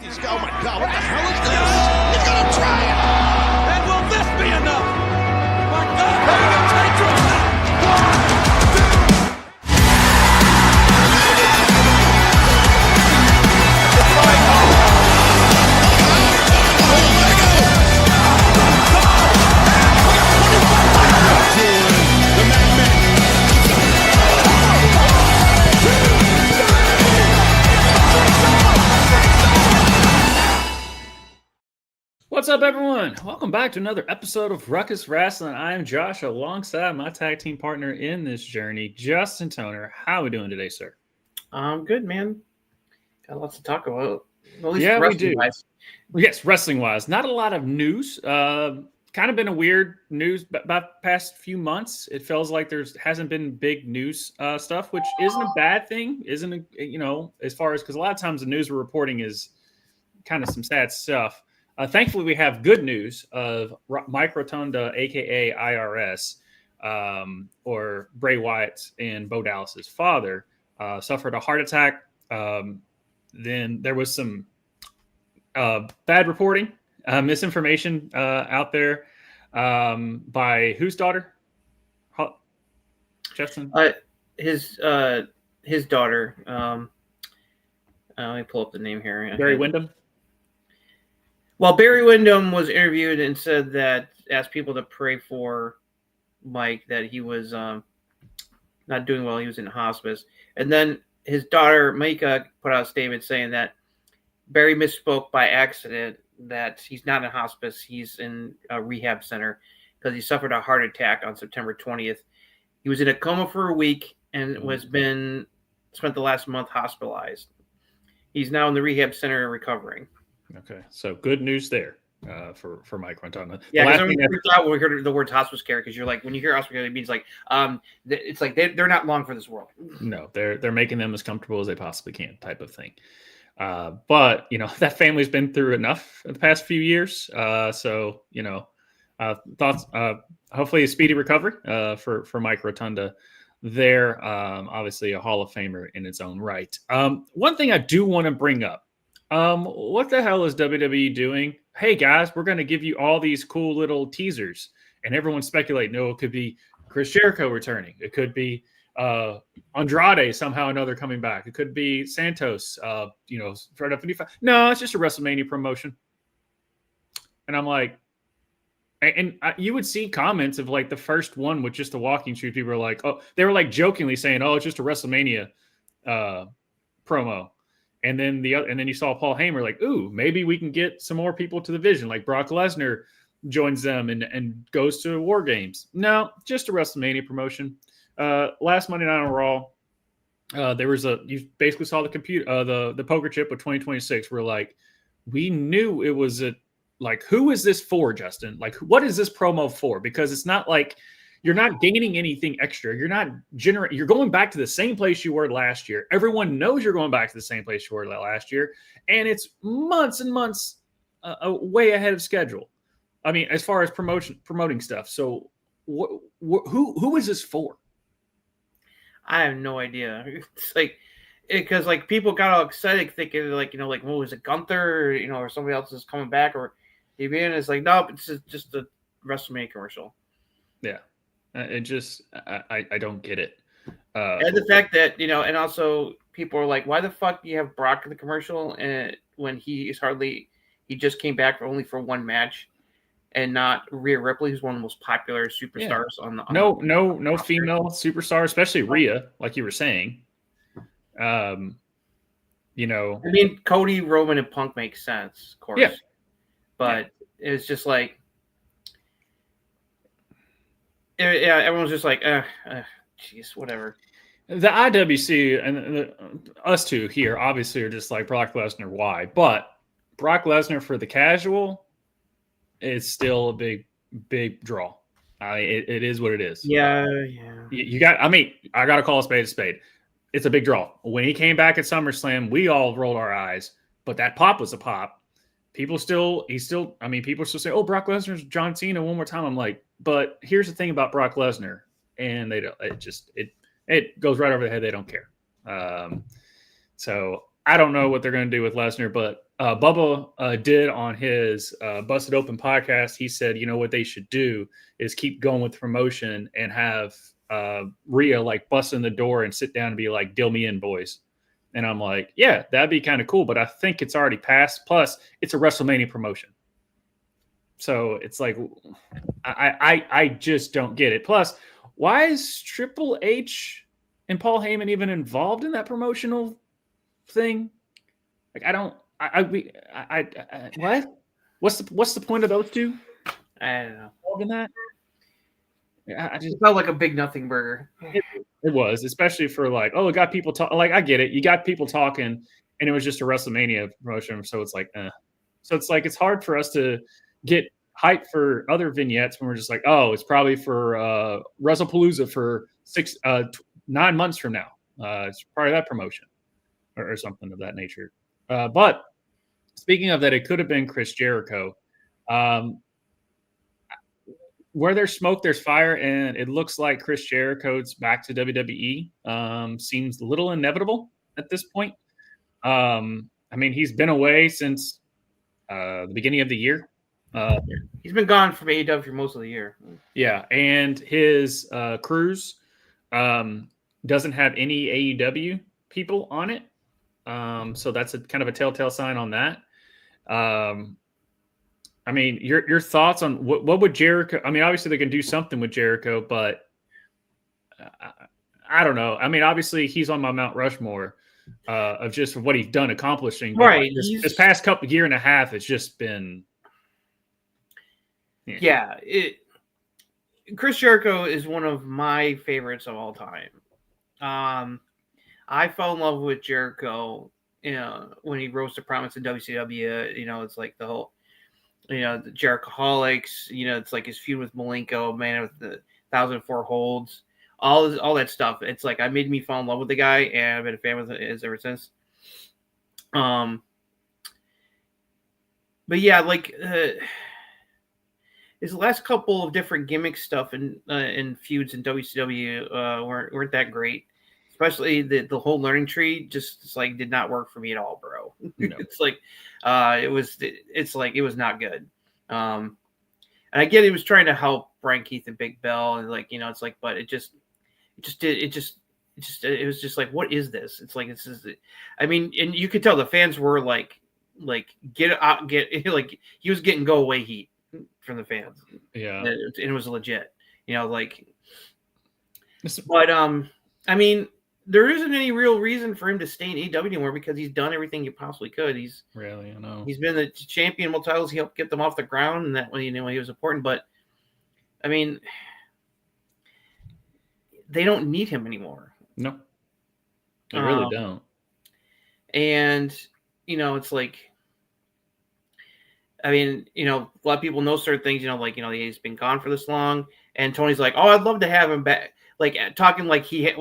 He's oh my God, what the hell is this? He's gonna try it! And will this be enough? My God, Hogan takes him! 1, 2... What's up, everyone? Welcome back to another episode of Ruckus Wrestling. I am Josh, alongside my tag team partner in this journey, Justin Toner. How are we doing today, sir? I'm good, man. Got lots to talk about. At least yeah, we do. Wise. Yes, wrestling-wise. Not a lot of news. Kind of been a weird news about the past few months. It feels like hasn't been big news stuff, which isn't a bad thing. Isn't, as far as, because a lot of times the news we're reporting is kind of some sad stuff. Thankfully, we have good news of Mike Rotunda, a.k.a. IRS, or Bray Wyatt and Bo Dallas's father, suffered a heart attack. Then there was some bad reporting, misinformation out there by whose daughter? Justin? His daughter. Let me pull up the name here. Barry Windham? Well, Barry Windham was interviewed and said that, asked people to pray for Mike, that he was not doing well. He was in hospice. And then his daughter, Micah, put out a statement saying that Barry misspoke by accident, that he's not in hospice. He's in a rehab center because he suffered a heart attack on September 20th. He was in a coma for a week and spent the last month hospitalized. He's now in the rehab center recovering. Okay, so good news there for Mike Rotunda. Yeah, because we freaked out when we heard the word hospice care, because you're like, when you hear hospice care, it means like it's like they're not long for this world. No, they're making them as comfortable as they possibly can, type of thing. But that family's been through enough in the past few years. So thoughts. Hopefully a speedy recovery for Mike Rotunda. There, obviously a Hall of Famer in its own right. One thing I do want to bring up. What the hell is WWE doing? Hey guys, we're going to give you all these cool little teasers, and everyone's speculating. No, it could be Chris Jericho returning. It could be Andrade somehow or another coming back. It could be Santos. Right up 55. No, it's just a WrestleMania promotion. And I'm like, and you would see comments of like the first one with just the walking shoe. People were like, oh, they were like jokingly saying, oh, it's just a WrestleMania promo. And then you saw Paul Heyman like, ooh, maybe we can get some more people to the Vision. Like Brock Lesnar joins them and goes to War Games. No, just a WrestleMania promotion. Last Monday Night on Raw, you basically saw the poker chip of 2026. We're like, we knew it was who is this for, Justin? Like, what is this promo for? Because it's not like you're not gaining anything extra. You're going back to the same place you were last year. Everyone knows you're going back to the same place you were last year. And it's months and months way ahead of schedule. I mean, as far as promoting stuff. So who is this for? I have no idea. It's like, because like people got all excited thinking like, what was it, Gunther, or somebody else is coming back, or even it's like, no, it's just a WrestleMania commercial. Yeah. It just, I don't get it. And the fact that, and also people are like, why the fuck do you have Brock in the commercial and when he just came back only for one match, and not Rhea Ripley, who's one of the most popular superstars on the no female superstar, especially Rhea, like you were saying. I mean, Cody, Roman, and Punk makes sense, of course. Yeah. But it's just like, yeah, everyone's just like, jeez, whatever. The IWC and us two here obviously are just like Brock Lesnar. Why? But Brock Lesnar for the casual is still a big draw. It is what it is. Yeah. I got to call a spade a spade. It's a big draw. When he came back at SummerSlam, we all rolled our eyes, but that pop was a pop. People still say, oh, Brock Lesnar's John Cena one more time. I'm like, but here's the thing about Brock Lesnar, and they don't. It goes right over the head. They don't care. So I don't know what they're going to do with Lesnar, but Bubba did on his Busted Open podcast. He said, you know what they should do is keep going with promotion and have Rhea like bust in the door and sit down and be like, deal me in, boys. And I'm like, yeah, that'd be kind of cool. But I think it's already passed. Plus, it's a WrestleMania promotion. So it's like, I just don't get it. Plus, why is Triple H and Paul Heyman even involved in that promotional thing? Like, I don't. What? What's the point of those two? I don't know. Involved in that? I just It felt like a big nothing burger. it was, especially for like, oh, it got people talking. Like, I get it. You got people talking, and it was just a WrestleMania promotion. So it's like, So it's like it's hard for us to get hype for other vignettes when we're just like, oh, it's probably for WrestlePalooza for 9 months from now. It's part of that promotion or something of that nature. But speaking of that, it could have been Chris Jericho. Where there's smoke, there's fire, and it looks like Chris Jericho's back to WWE. Seems a little inevitable at this point. I mean, he's been away since the beginning of the year. He's been gone from AEW for most of the year. Yeah, and his cruise doesn't have any AEW people on it. So that's a kind of a telltale sign on that. I mean, your thoughts on what would Jericho? I mean, obviously they can do something with Jericho, but I don't know. I mean, obviously he's on my Mount Rushmore of just what he's done accomplishing. Right. This past year and a half, it's just been. Yeah. Chris Jericho is one of my favorites of all time. I fell in love with Jericho, when he rose to prominence in WCW. It's like the whole, the Jerichoholics. It's like his feud with Malenko, man with the 1,004 holds, all that stuff. It's like it made me fall in love with the guy, and I've been a fan of his ever since. But yeah, like his last couple of different gimmick stuff in feuds in WCW weren't that great. Especially the whole learning tree just like did not work for me at all, bro. No. It's like it was not good. And I get he was trying to help Brian Keith and Big Bell, and like it's like, but it was just like, what is this? It's like I mean, and you could tell the fans were like get like he was getting go away heat from the fans. Yeah, and it was legit. But I mean, there isn't any real reason for him to stay in AEW anymore because he's done everything he possibly could. He's really, I know. He's been the champion multiple titles. He helped get them off the ground, and that when he was important. But I mean, they don't need him anymore. No, they really don't. And it's like, I mean, a lot of people know certain things. He's been gone for this long, and Tony's like, oh, I'd love to have him back. Like talking like he's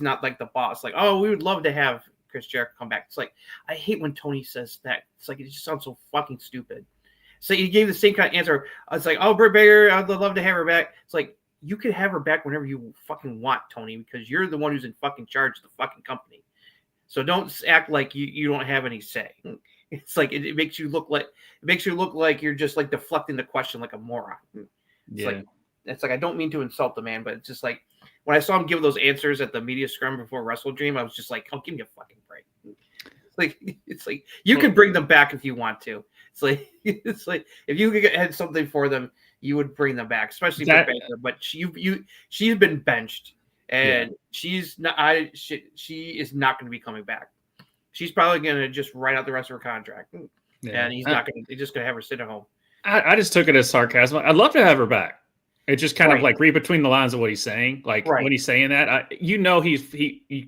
not like the boss. Like, oh, we would love to have Chris Jericho come back. It's like, I hate when Tony says that. It's like, it just sounds so fucking stupid. So he gave the same kind of answer. It's like, oh, Britt Baker, I'd love to have her back. It's like, you could have her back whenever you fucking want, Tony, because you're the one who's in fucking charge of the fucking company. So don't act like you don't have any say. It's like it makes you look like you're just like deflecting the question like a moron. It's like I don't mean to insult the man, but it's just like when I saw him give those answers at the media scrum before Wrestle Dream, I was just like, "Oh, give me a fucking break!" It's like you can bring them back if you want to. It's like if you had something for them, you would bring them back, especially for Baker. But she's been benched, and she's not. She is not going to be coming back. She's probably going to just write out the rest of her contract, and he's not going to. He's just going to have her sit at home. I just took it as sarcasm. I'd love to have her back. It just kind of like read between the lines of what he's saying. Like when he's saying that, you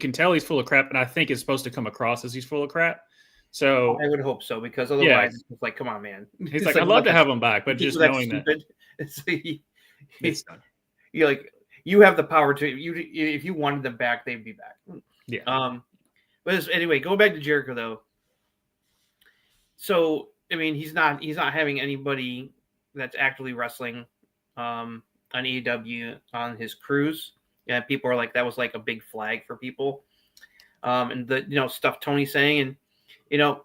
can tell he's full of crap, and I think it's supposed to come across as he's full of crap. So I would hope so, because otherwise it's like, come on, man. He's like, I'd love to have him back, but just knowing that you're like, you have the power to if you wanted them back, they'd be back. Yeah. But anyway, going back to Jericho though. So I mean, he's not having anybody that's actively wrestling on AEW on his cruise. Yeah, people are like, that was like a big flag for people. and the stuff Tony's saying, and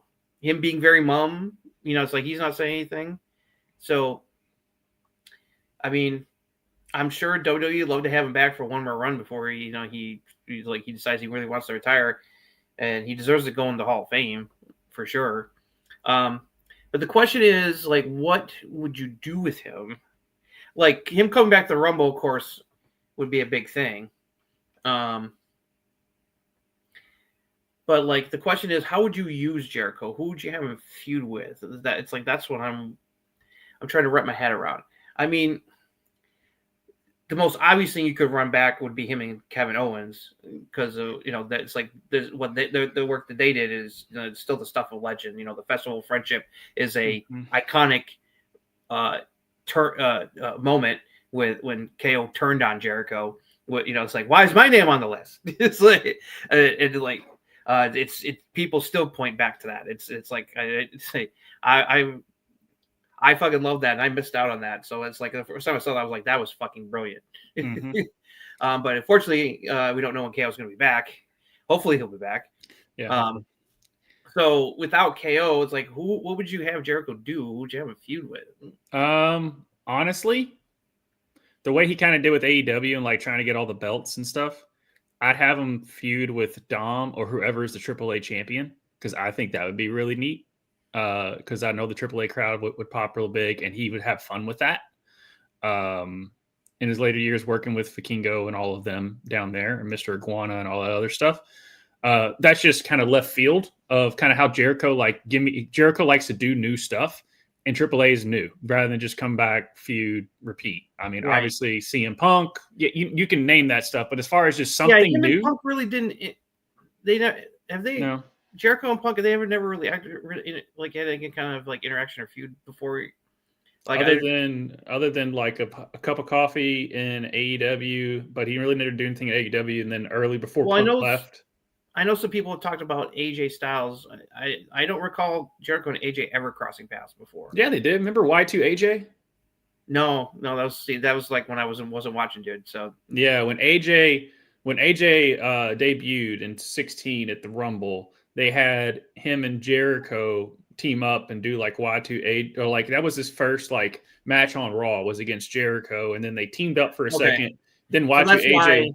him being very mum. It's like he's not saying anything. So, I mean, I'm sure WWE would love to have him back for one more run before he decides he really wants to retire, and he deserves to go in the Hall of Fame for sure. But the question is, like, what would you do with him? Like, him coming back to the Rumble, of course, would be a big thing. But, like, the question is, how would you use Jericho? Who would you have him feud with? That's what I'm trying to wrap my head around. I mean, the most obvious thing you could run back would be him and Kevin Owens, because that's like what the work that they did is it's still the stuff of legend. The Festival of Friendship is a iconic moment when KO turned on Jericho. It's like, why is my name on the list? It's like it's people still point back to that. It's like I fucking love that, and I missed out on that. So it's like the first time I saw that, I was like, that was fucking brilliant. But unfortunately, we don't know when KO's going to be back. Hopefully, he'll be back. Yeah. So without KO, it's like, what would you have Jericho do? Who would you have a feud with? Honestly, the way he kind of did with AEW and like trying to get all the belts and stuff, I'd have him feud with Dom or whoever is the AAA champion, because I think that would be really neat. Because I know the AAA crowd would pop real big, and he would have fun with that. In his later years, working with Vikingo and all of them down there, and Mr. Iguana and all that other stuff. That's just kind of left field of kind of how Jericho likes to do new stuff, and AAA is new rather than just come back, feud, repeat. I mean, Right. Obviously CM Punk, you can name that stuff, but as far as just something new, Punk really didn't. Have they? No. Jericho and Punk, they never really acted like had any kind of like interaction or feud before. Like other than like a cup of coffee in AEW, but he really never did anything at AEW. And then early before Punk left, I know some people have talked about AJ Styles. I don't recall Jericho and AJ ever crossing paths before. Yeah, they did. Remember Y2 AJ? No, that was like when I wasn't watching, dude. So yeah, when AJ debuted in 2016 at the Rumble, they had him and Jericho team up and do like Y2A, or like that was his first like match on Raw was against Jericho, and then they teamed up for a second. Then Y2AJ.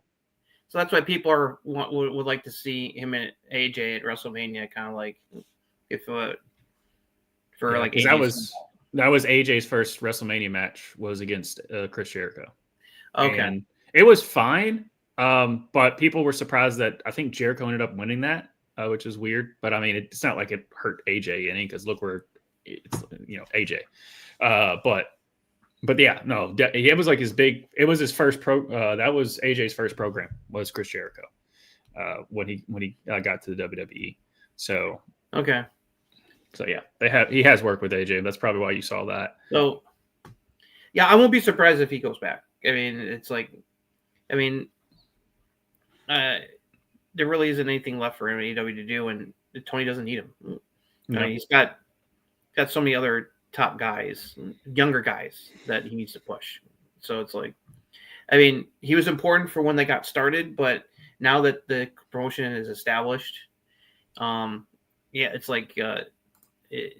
So that's why people would like to see him and AJ at WrestleMania, kind of like that was AJ's first WrestleMania match was against Chris Jericho. Okay, and it was fine, but people were surprised that I think Jericho ended up winning that. Which is weird, but I mean, it's not like it hurt AJ any, because look where it's AJ. But yeah, no, it was like it was his first that was AJ's first program was Chris Jericho when he got to the WWE. So okay, so yeah, he has worked with AJ. That's probably why you saw that. So yeah, I won't be surprised if he goes back. I mean, there really isn't anything left for AEW to do, and Tony doesn't need him. No. I mean, he's got so many other top guys, younger guys that he needs to push. So it's like, I mean, he was important for when they got started, but now that the promotion is established, it's like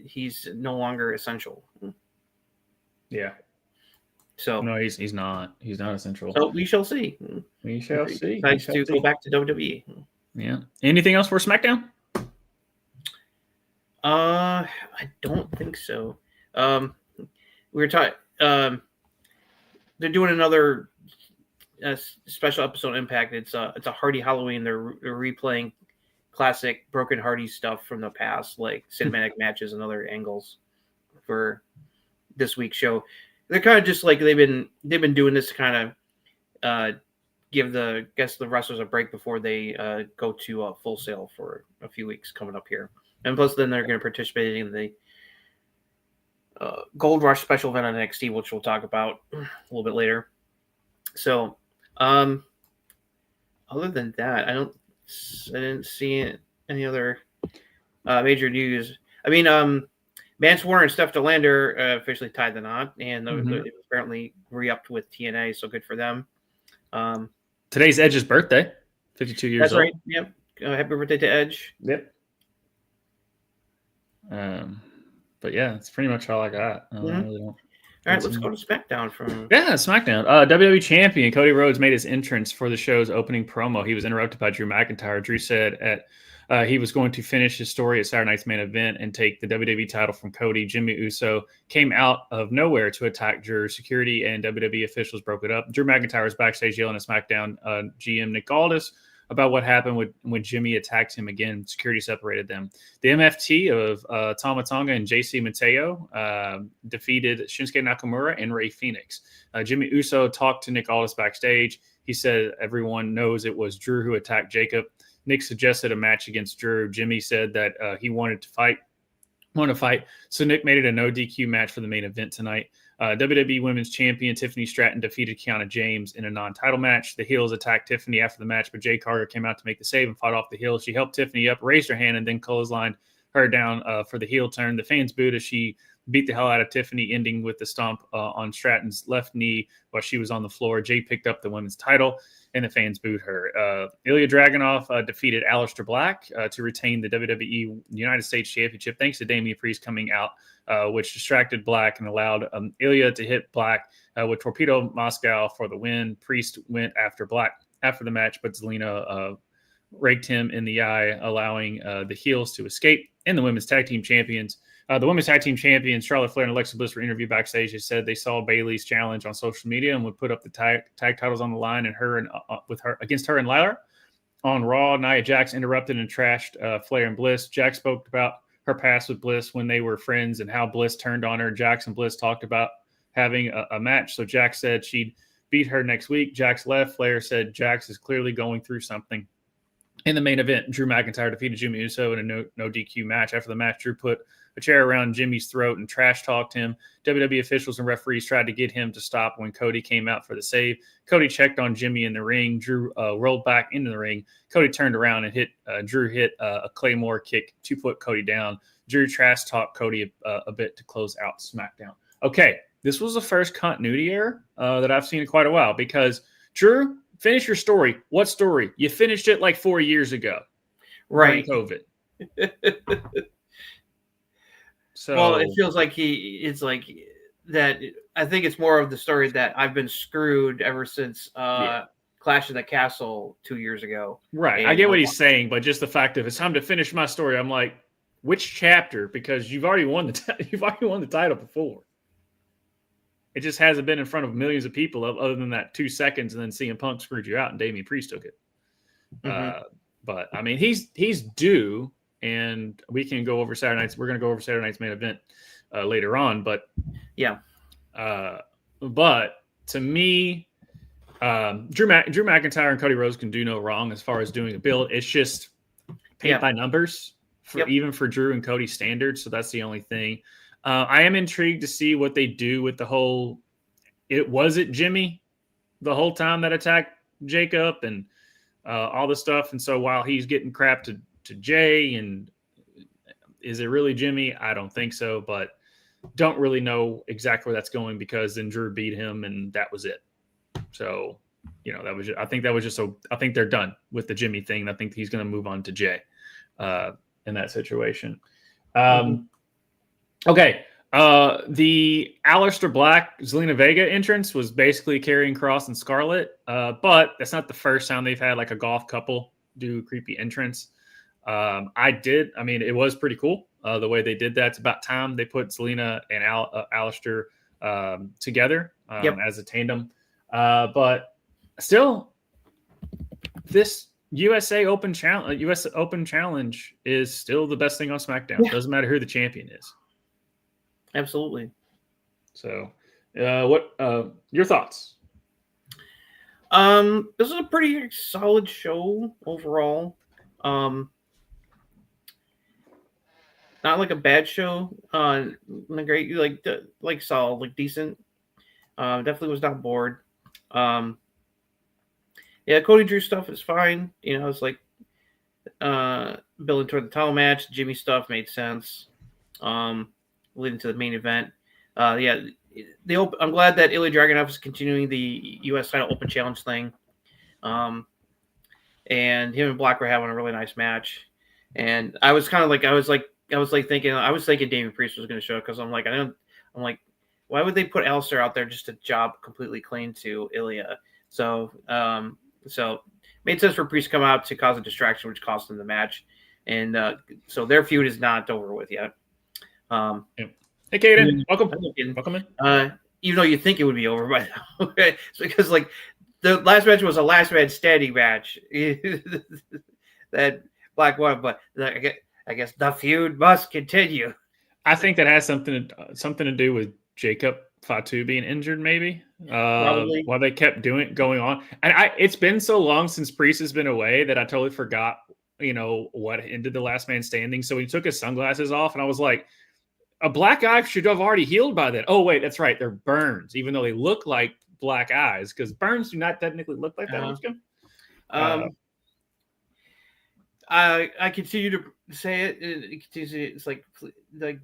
he's no longer essential. Yeah. So no, he's not. He's not essential. So we shall see. We shall see. Nice to go back to WWE. Yeah. Anything else for SmackDown? I don't think so. We were talking. They're doing another special episode Impact. It's a Hardy Halloween. They're replaying classic Broken Hardy stuff from the past, like cinematic matches and other angles for this week's show. They're kind of just like they've been doing this to kind of give the wrestlers a break before they go to Full Sail for a few weeks coming up here. And plus, then they're going to participate in the Gold Rush special event on NXT, which we'll talk about a little bit later. So, other than that, I didn't see any other major news. I mean, Vance Warner and Steph DeLander officially tied the knot, and it was apparently re-upped with TNA, so good for them. Today's Edge's birthday, 52 years old. That's right. Yep. Happy birthday to Edge. Yep. But yeah, that's pretty much all I got. I really don't. All right, let's go to SmackDown from. Yeah, SmackDown. WWE Champion Cody Rhodes made his entrance for the show's opening promo. He was interrupted by Drew McIntyre. Drew said he was going to finish his story at Saturday Night's main event and take the WWE title from Cody. Jimmy Uso came out of nowhere to attack Drew. Security and WWE officials broke it up. Drew McIntyre was backstage yelling at SmackDown GM Nick Aldis about what happened when Jimmy attacked him again. Security separated them. The MFT of Tama Tonga and JC Mateo defeated Shinsuke Nakamura and Rey Fenix. Jimmy Uso talked to Nick Aldis backstage. He said everyone knows it was Drew who attacked Jacob. Nick suggested a match against Drew. Jimmy said that he wanted to fight. So Nick made it a no DQ match for the main event tonight. WWE Women's Champion Tiffany Stratton defeated Kiana James in a non-title match. The heels attacked Tiffany after the match, but Jay Carter came out to make the save and fought off the heel. She helped Tiffany up, raised her hand, and then clotheslined her down for the heel turn. The fans booed as she beat the hell out of Tiffany, ending with the stomp on Stratton's left knee while she was on the floor. Jay picked up the women's title, and the fans booed her. Ilya Dragunov defeated Aleister Black to retain the WWE United States Championship, thanks to Damian Priest coming out, which distracted Black and allowed Ilya to hit Black with Torpedo Moscow for the win. Priest went after Black after the match, but Zelina raked him in the eye, allowing the heels to escape. And the women's tag team champions, Charlotte Flair and Alexa Bliss were interviewed backstage. They said they saw Bayley's challenge on social media and would put up the tag titles on the line and against her and Lawler. On Raw, Nia Jax interrupted and trashed Flair and Bliss. Jax spoke about her past with Bliss when they were friends and how Bliss turned on her. Jax and Bliss talked about having a match. So Jax said she'd beat her next week. Jax left. Flair said Jax is clearly going through something. In the main event, Drew McIntyre defeated Jimmy Uso in a no DQ match. After the match, Drew put a chair around Jimmy's throat and trash talked him. WWE officials and referees tried to get him to stop when Cody came out for the save. Cody checked on Jimmy in the ring. Drew rolled back into the ring. Cody turned around and Drew hit a Claymore kick to put Cody down. Drew trash talked Cody a bit to close out SmackDown. Okay, this was the first continuity error that I've seen in quite a while because Drew, finish your story. What story? You finished it like 4 years ago. Right. COVID. So, well, it feels like it's like that. I think it's more of the story that I've been screwed ever since Clash of the Castle 2 years ago. Right. And I get what he's saying, but just the fact of it's time to finish my story. I'm like, which chapter? Because you've already won the title before. It just hasn't been in front of millions of people other than that 2 seconds, and then CM Punk screwed you out and Damian Priest took it. Mm-hmm. But I mean, he's due, and we can go over Saturday nights. We're going to go over Saturday night's main event later on. But yeah, but to me, Drew McIntyre and Cody Rhodes can do no wrong as far as doing a build. It's just paint by numbers even for Drew and Cody standards. So that's the only thing. I am intrigued to see what they do with the whole. Was it Jimmy the whole time that attacked Jacob and all this stuff? And so while he's getting crap to Jay, and is it really Jimmy? I don't think so, but don't really know exactly where that's going because then Drew beat him and that was it. So, I think they're done with the Jimmy thing. I think he's going to move on to Jay in that situation. Okay. The Aleister Black Zelina Vega entrance was basically Karrion Kross and Scarlett, but that's not the first time they've had like a golf couple do creepy entrance. It was pretty cool the way they did that. It's about time they put Zelina and Aleister together as a tandem. But still, this US Open Challenge is still the best thing on SmackDown. Yeah. Doesn't matter who the champion is. Absolutely. So, what your thoughts? This is a pretty solid show overall. Not like a bad show. Great, solid, like decent. Definitely was not bored. Cody Drew stuff is fine. It's like building toward the title match. Jimmy stuff made sense. Leading to the main event. I'm glad that Ilya Dragunov is continuing the U.S. title open challenge thing. and him and Black were having a really nice match. And I was thinking Damian Priest was going to show up because I'm like, why would they put Alistair out there just to job completely clean to Ilya? So made sense for Priest to come out to cause a distraction, which cost them the match. And so their feud is not over with yet. Hey, Kaden, welcome in. Even though you think it would be over by now, okay? Because like the last match was a last man standing match that Black won, but I guess the feud must continue. I think that has something to do with Jacob Fatu being injured, maybe. While they kept going on, and it's been so long since Priest has been away that I totally forgot, what ended the last man standing. So he took his sunglasses off, and I was like, a black eye should have already healed by then. Oh wait, that's right, they're burns, even though they look like black eyes, because burns do not technically look like that. I continue to say it. It's like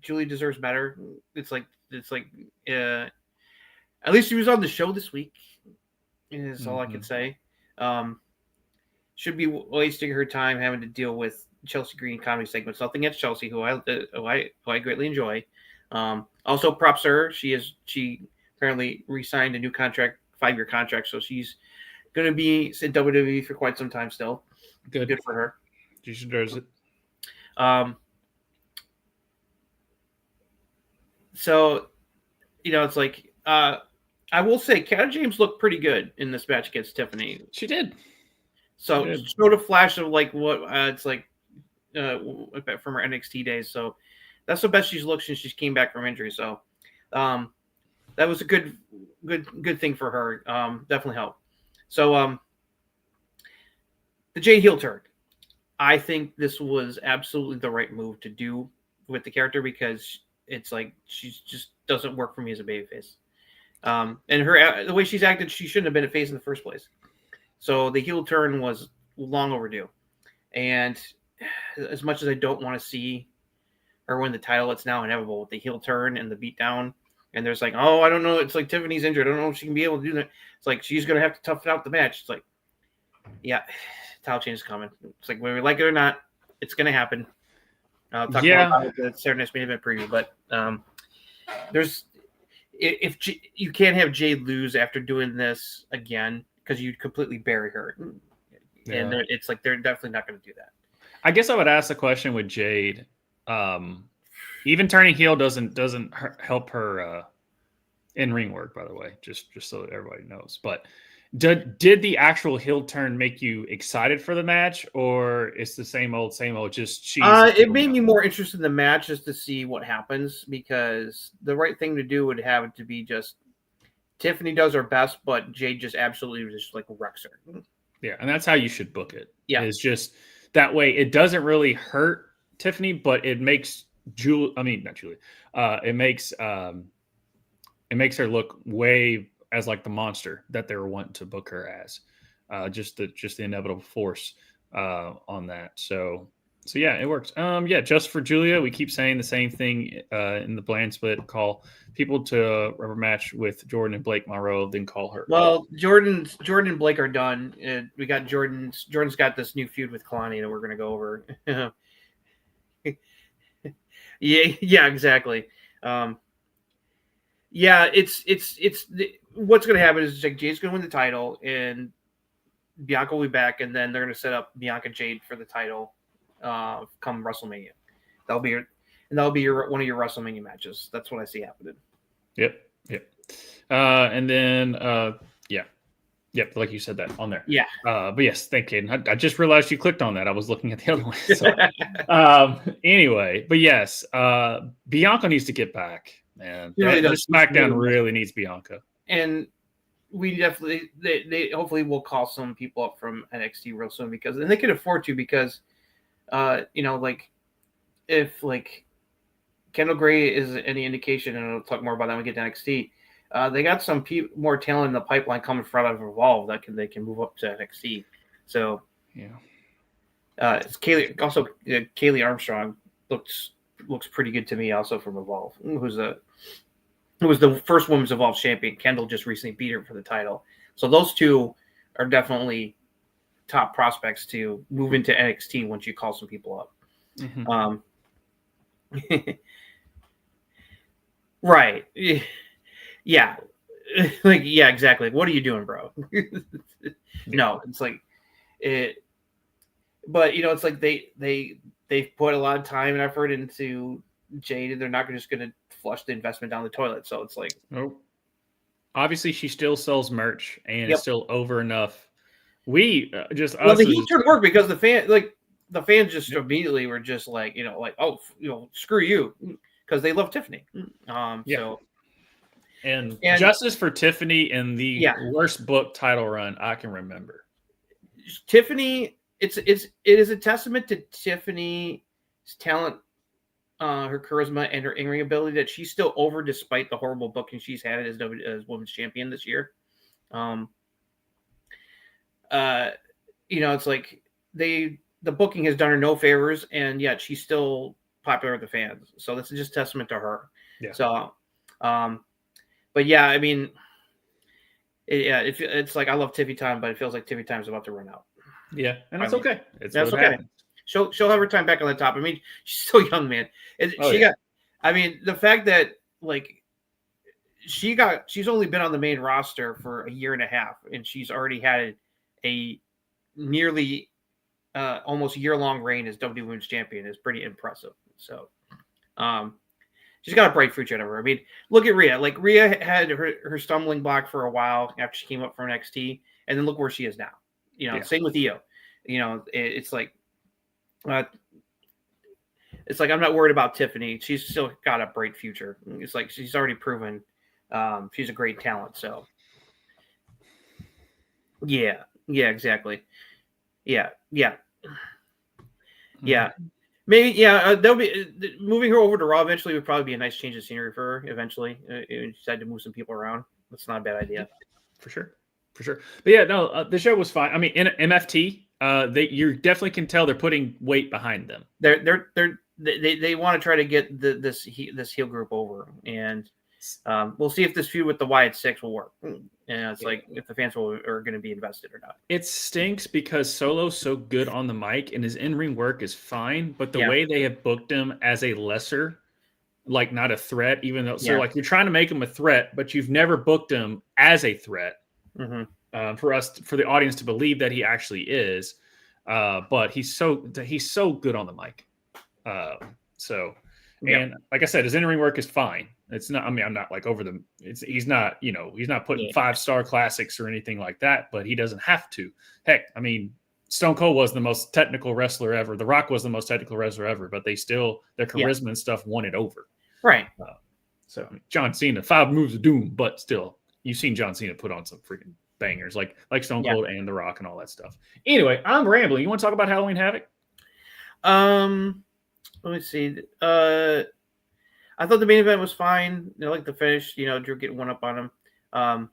Julie deserves better. It's like at least she was on the show this week. Is all I can say. Should be wasting her time having to deal with Chelsea Green comedy segments. Nothing against Chelsea, who I greatly enjoy. Also, props to her. She currently re-signed a new contract, 5-year contract, so she's going to be in WWE for quite some time still. Good for her. She deserves it. So, it's like I will say, Kat James looked pretty good in this match against Tiffany. She did. So, showed a flash of like what it's like from her NXT days. So, that's the best she's looked since she came back from injury. So, that was a good thing for her. Definitely helped. So, the Jade heel turn. I think this was absolutely the right move to do with the character because it's like she just doesn't work for me as a babyface. And the way she's acted, she shouldn't have been a face in the first place. So the heel turn was long overdue. And as much as I don't want to see her win the title, it's now inevitable with the heel turn and the beatdown. And there's like, oh, I don't know. It's like Tiffany's injured. I don't know if she can be able to do that. It's like she's going to have to toughen out the match. It's like, yeah. Title change is coming. It's like whether we like it or not, it's going to happen. I'll talk more about it at the Saturday Night's Main Event preview. But you can't have Jade lose after doing this again because you'd completely bury her. Yeah. And it's like they're definitely not going to do that. I guess I would ask the question with Jade. Even turning heel doesn't help her in-ring work, by the way, just so everybody knows. But did the actual heel turn make you excited for the match, or it's the same old? Just she's. It made me more interested in the match just to see what happens, because the right thing to do would have to be just Tiffany does her best, but Jade just absolutely just like wrecks her. Yeah, and that's how you should book it. Yeah, it's just that way. It doesn't really hurt Tiffany, but it makes it makes her look way as like the monster that they were wanting to book her as, just the inevitable force on that. So yeah, it works. Just for Julia, we keep saying the same thing in the Bland split. Call people to rubber match with Jordan and Blake Monroe, then call her. Well, Jordan and Blake are done. We got Jordan's got this new feud with Kalani that we're going to go over. yeah, exactly. It's what's going to happen is like Jade's going to win the title and Bianca will be back, and then they're going to set up Bianca Jade for the title come WrestleMania. That'll be one of your WrestleMania matches. That's what I see happening. Yep. And then like you said that on there. Yeah. But yes, thank you. I just realized you clicked on that. I was looking at the other one. So, anyway, but yes, Bianca needs to get back, man. SmackDown really needs Bianca. And we definitely, they hopefully will call some people up from NXT real soon and they can afford to because, if like Kendall Gray is any indication, and I'll talk more about that when we get to NXT. They got some more talent in the pipeline coming from out of Evolve that they can move up to NXT. So yeah, it's Kaylee. Also, Kaylee Armstrong looks pretty good to me. Also from Evolve, who was the first women's Evolve champion. Kendall just recently beat her for the title. So those two are definitely top prospects to move into NXT once you call some people up. Right. Yeah. Like, yeah, exactly. What are you doing, bro? No, it's like it. But it's like they've put a lot of time and effort into Jade, and they're not just going to flush the investment down the toilet. So it's like, nope. Obviously, she still sells merch and Yep. is still over enough. We just well, us. the heat turned work because the fans just immediately were just like, screw you, because they love Tiffany. So. And justice for Tiffany in the worst book title run I can remember. Tiffany, it is a testament to Tiffany's talent, her charisma, and her in-ring ability that she's still over despite the horrible booking she's had as women's champion this year. It's like the booking has done her no favors, and yet she's still popular with the fans. So this is just testament to her. Yeah. So, but yeah, I mean, it's like I love Tiffy time, but it feels like Tiffy time's about to run out. Yeah, and that's okay. That's okay. Happens. She'll have her time back on the top. I mean, she's still young, man. I mean, the fact that like she's only been on the main roster for a year and a half, and she's already had a nearly almost year-long reign as WWE Women's Champion is pretty impressive. So, she's got a bright future ahead of her. I mean, look at Rhea. Like, Rhea had her stumbling block for a while after she came up from NXT, and then look where she is now. Same with Io. It's like I'm not worried about Tiffany. She's still got a bright future. It's like she's already proven she's a great talent. So, yeah, exactly. Yeah. Maybe, they'll be moving her over to Raw eventually would probably be a nice change of scenery for her eventually. Decide to move some people around. That's not a bad idea. For sure. But yeah, no, the show was fine. I mean, in MFT, you definitely can tell they're putting weight behind them. They want to try to get this heel group over, and we'll see if this feud with the Wyatt Six will work. And it's like if the fans are going to be invested or not. It stinks because Solo's so good on the mic and his in-ring work is fine, but the way they have booked him as a lesser, like not a threat, even though like you're trying to make him a threat, but you've never booked him as a threat for the audience to believe that he actually is. But he's so good on the mic. And like I said, his in-ring work is fine. It's not, I mean, I'm not like over the, he's not putting 5-star classics or anything like that, but he doesn't have to. Heck, I mean, Stone Cold was the most technical wrestler ever. The Rock was the most technical wrestler ever, but their charisma and stuff won it over. Right. So I mean, John Cena, 5 moves of doom, but still, you've seen John Cena put on some freaking bangers like Stone Cold and The Rock and all that stuff. Anyway, I'm rambling. You want to talk about Halloween Havoc? Let me see. I thought the main event was fine. I like the finish. Drew getting one up on him.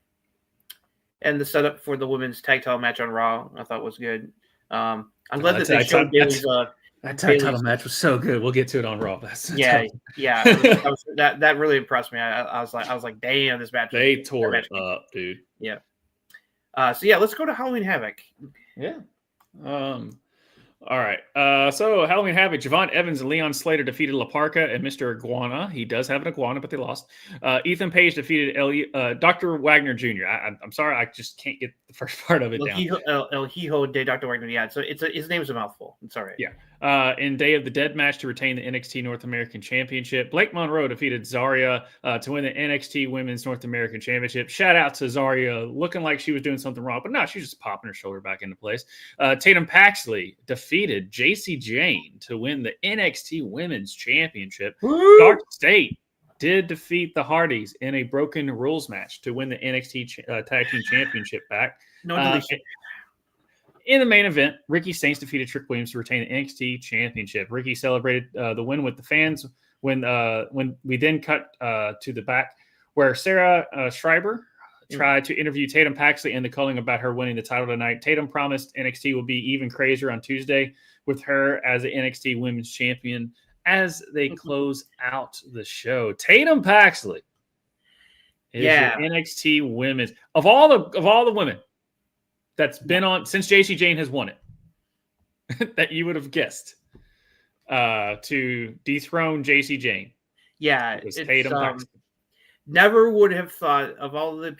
And the setup for the women's tag title match on Raw, I thought was good. I'm glad that they showed Bayley's. That tag title match was so good. We'll get to it on Raw. That really impressed me. I was like, damn, this match. They tore it up, dude. Yeah. Let's go to Halloween Havoc. Yeah. All right. So Halloween Havoc, Javon Evans and Leon Slater defeated La Parka and Mr. Iguana. He does have an iguana, but they lost. Ethan Page defeated Dr. Wagner Jr. I'm sorry, I just can't get the first part of it down. El Hijo de Dr. Wagner. Yeah, so his name's a mouthful. It's all right. Yeah. In Day of the Dead match to retain the NXT North American Championship, Blake Monroe defeated Zarya to win the NXT Women's North American Championship. Shout out to Zarya, looking like she was doing something wrong, but no, she's just popping her shoulder back into place. Tatum Paxley defeated JC Jane to win the NXT Women's Championship. Woo! Dark State did defeat the Hardys in a broken rules match to win the NXT Tag Team Championship back. In the main event, Ricky Saints defeated Trick Williams to retain the NXT Championship. Ricky celebrated the win with the fans when we then cut to the back where Sarah Schreiber tried to interview Tatum Paxley and the Culling about her winning the title tonight. Tatum promised NXT will be even crazier on Tuesday with her as the NXT Women's Champion as they close out the show. Tatum Paxley is your NXT Women's of all the women. that's been on since JC Jane has won it that you would have guessed to dethrone JC Jane. Yeah, It was it's Tatum Paxton. never would have thought of all the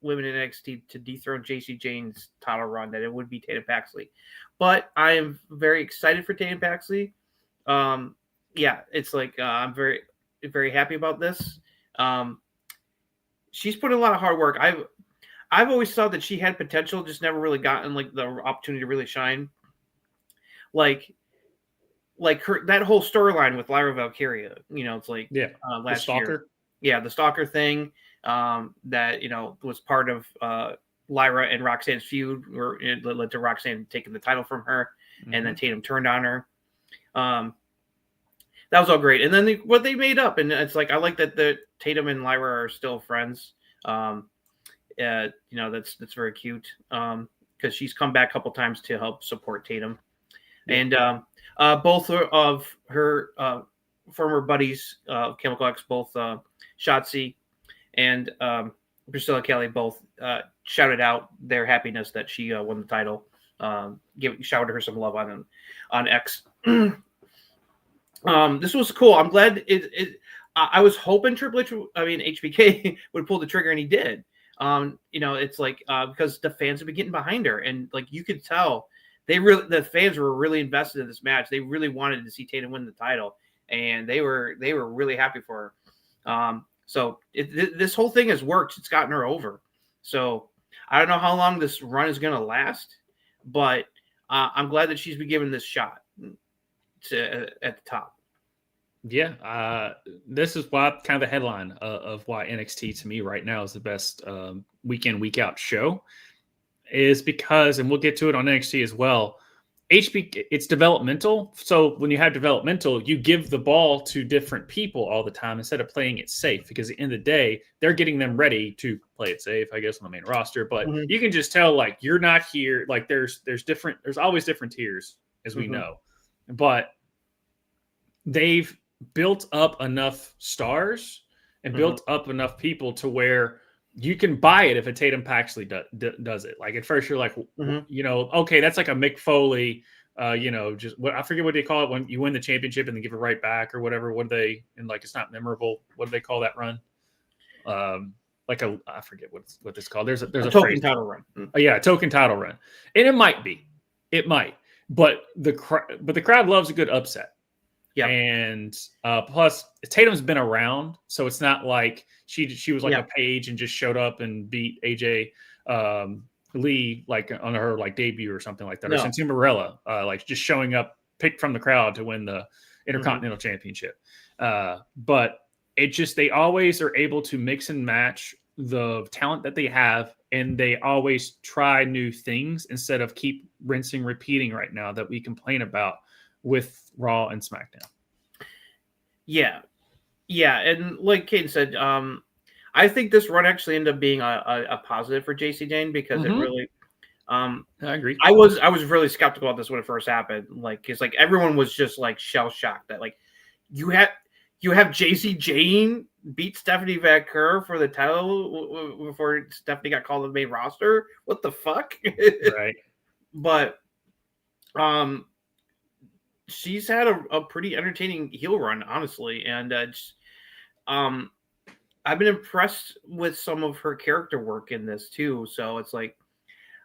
women in NXT to dethrone JC Jane's title run that it would be Tatum Paxley. But I am very excited for Tatum Paxley. Yeah, it's like I'm very, very happy about this. She's put in a lot of hard work. I've always thought that she had potential, just never really gotten like the opportunity to really shine. Like her that whole storyline with Lyra Valkyria, it's like last year. Yeah, the stalker thing that was part of Lyra and Roxanne's feud, where it led to Roxanne taking the title from her, and then Tatum turned on her. That was all great, and then what they made up, and it's like I like that the Tatum and Lyra are still friends. That's very cute because she's come back a couple times to help support Tatum, and both of her former buddies, Chemical X, both Shotzi and Priscilla Kelly, both shouted out their happiness that she won the title. Shouted her some love on X. This was cool. I'm glad I was hoping HBK would pull the trigger, and he did. It's like because the fans have been getting behind her, and like you could tell the fans were really invested in this match. They really wanted to see Tatum win the title, and they were really happy for her. So this whole thing has worked. It's gotten her over. So I don't know how long this run is going to last, but I'm glad that she's been given this shot at the top. Yeah, this is why kind of the headline of why NXT to me right now is the best week in, week out show is because, and we'll get to it on NXT as well, it's developmental. So when you have developmental, you give the ball to different people all the time instead of playing it safe, because at the end of the day, they're getting them ready to play it safe, I guess, on the main roster. But you can just tell, like, you're not here. Like there's always different tiers, as we know, but they've built up enough stars and built up enough people to where you can buy it if a Tatum Paxley does it. Like at first you're like, okay, that's like a Mick Foley, just what I forget what they call it when you win the championship and they give it right back or whatever. What do they, and like, it's not memorable. What do they call that run? I forget what it's called. There's a token title run. Oh, yeah, a token title run. And it might, but the crowd loves a good upset. Yeah, and plus Tatum's been around, so it's not like she was like a page and just showed up and beat AJ Lee like on her like debut or something like that, or Cinderella like just showing up picked from the crowd to win the Intercontinental Championship. But it just, they always are able to mix and match the talent that they have, and they always try new things instead of keep rinsing, repeating right now that we complain about with Raw and SmackDown. Yeah, and like Caden said, I think this run actually ended up being a positive for JC Jane because it really. I agree. I was really skeptical about this when it first happened, like because like everyone was just like shell shocked that like you have JC Jane beat Stephanie Vaquer for the title before Stephanie got called to the main roster. What the fuck? Right. But she's had a pretty entertaining heel run, honestly, and I've been impressed with some of her character work in this too. So it's like